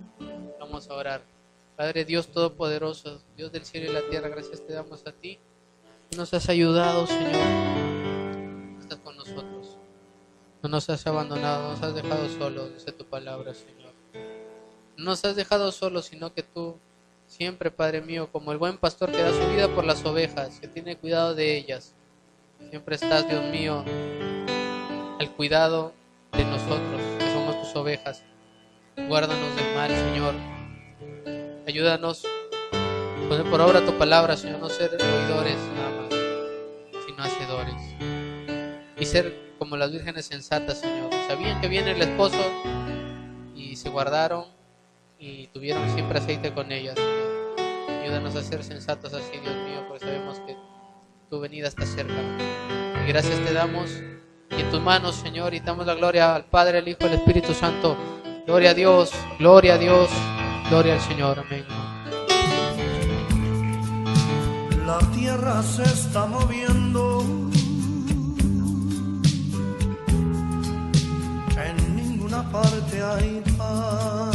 Vamos a orar. Padre Dios Todopoderoso, Dios del cielo y la tierra, gracias te damos a ti. Nos has ayudado, Señor. Estás con nosotros. No nos has abandonado, no nos has dejado solos, dice tu palabra, Señor. No nos has dejado solos, sino que tú siempre, Padre mío, como el buen pastor que da su vida por las ovejas, que tiene cuidado de ellas, siempre estás, Dios mío, al cuidado de nosotros, que somos tus ovejas. Guárdanos del mal, Señor. Ayúdanos a poner por obra tu palabra, Señor, no ser oidores nada más, sino hacedores. Y ser como las vírgenes sensatas, Señor. Sabían que viene el esposo y se guardaron y tuvieron siempre aceite con ellas, Señor. Ayúdanos a ser sensatos así, Dios mío, porque sabemos que tu venida está cerca. Y gracias te damos y en tus manos, Señor, y damos la gloria al Padre, al Hijo y al Espíritu Santo. Gloria a Dios, gloria a Dios, gloria al Señor. Amén. La tierra se está moviendo, en ninguna parte hay paz.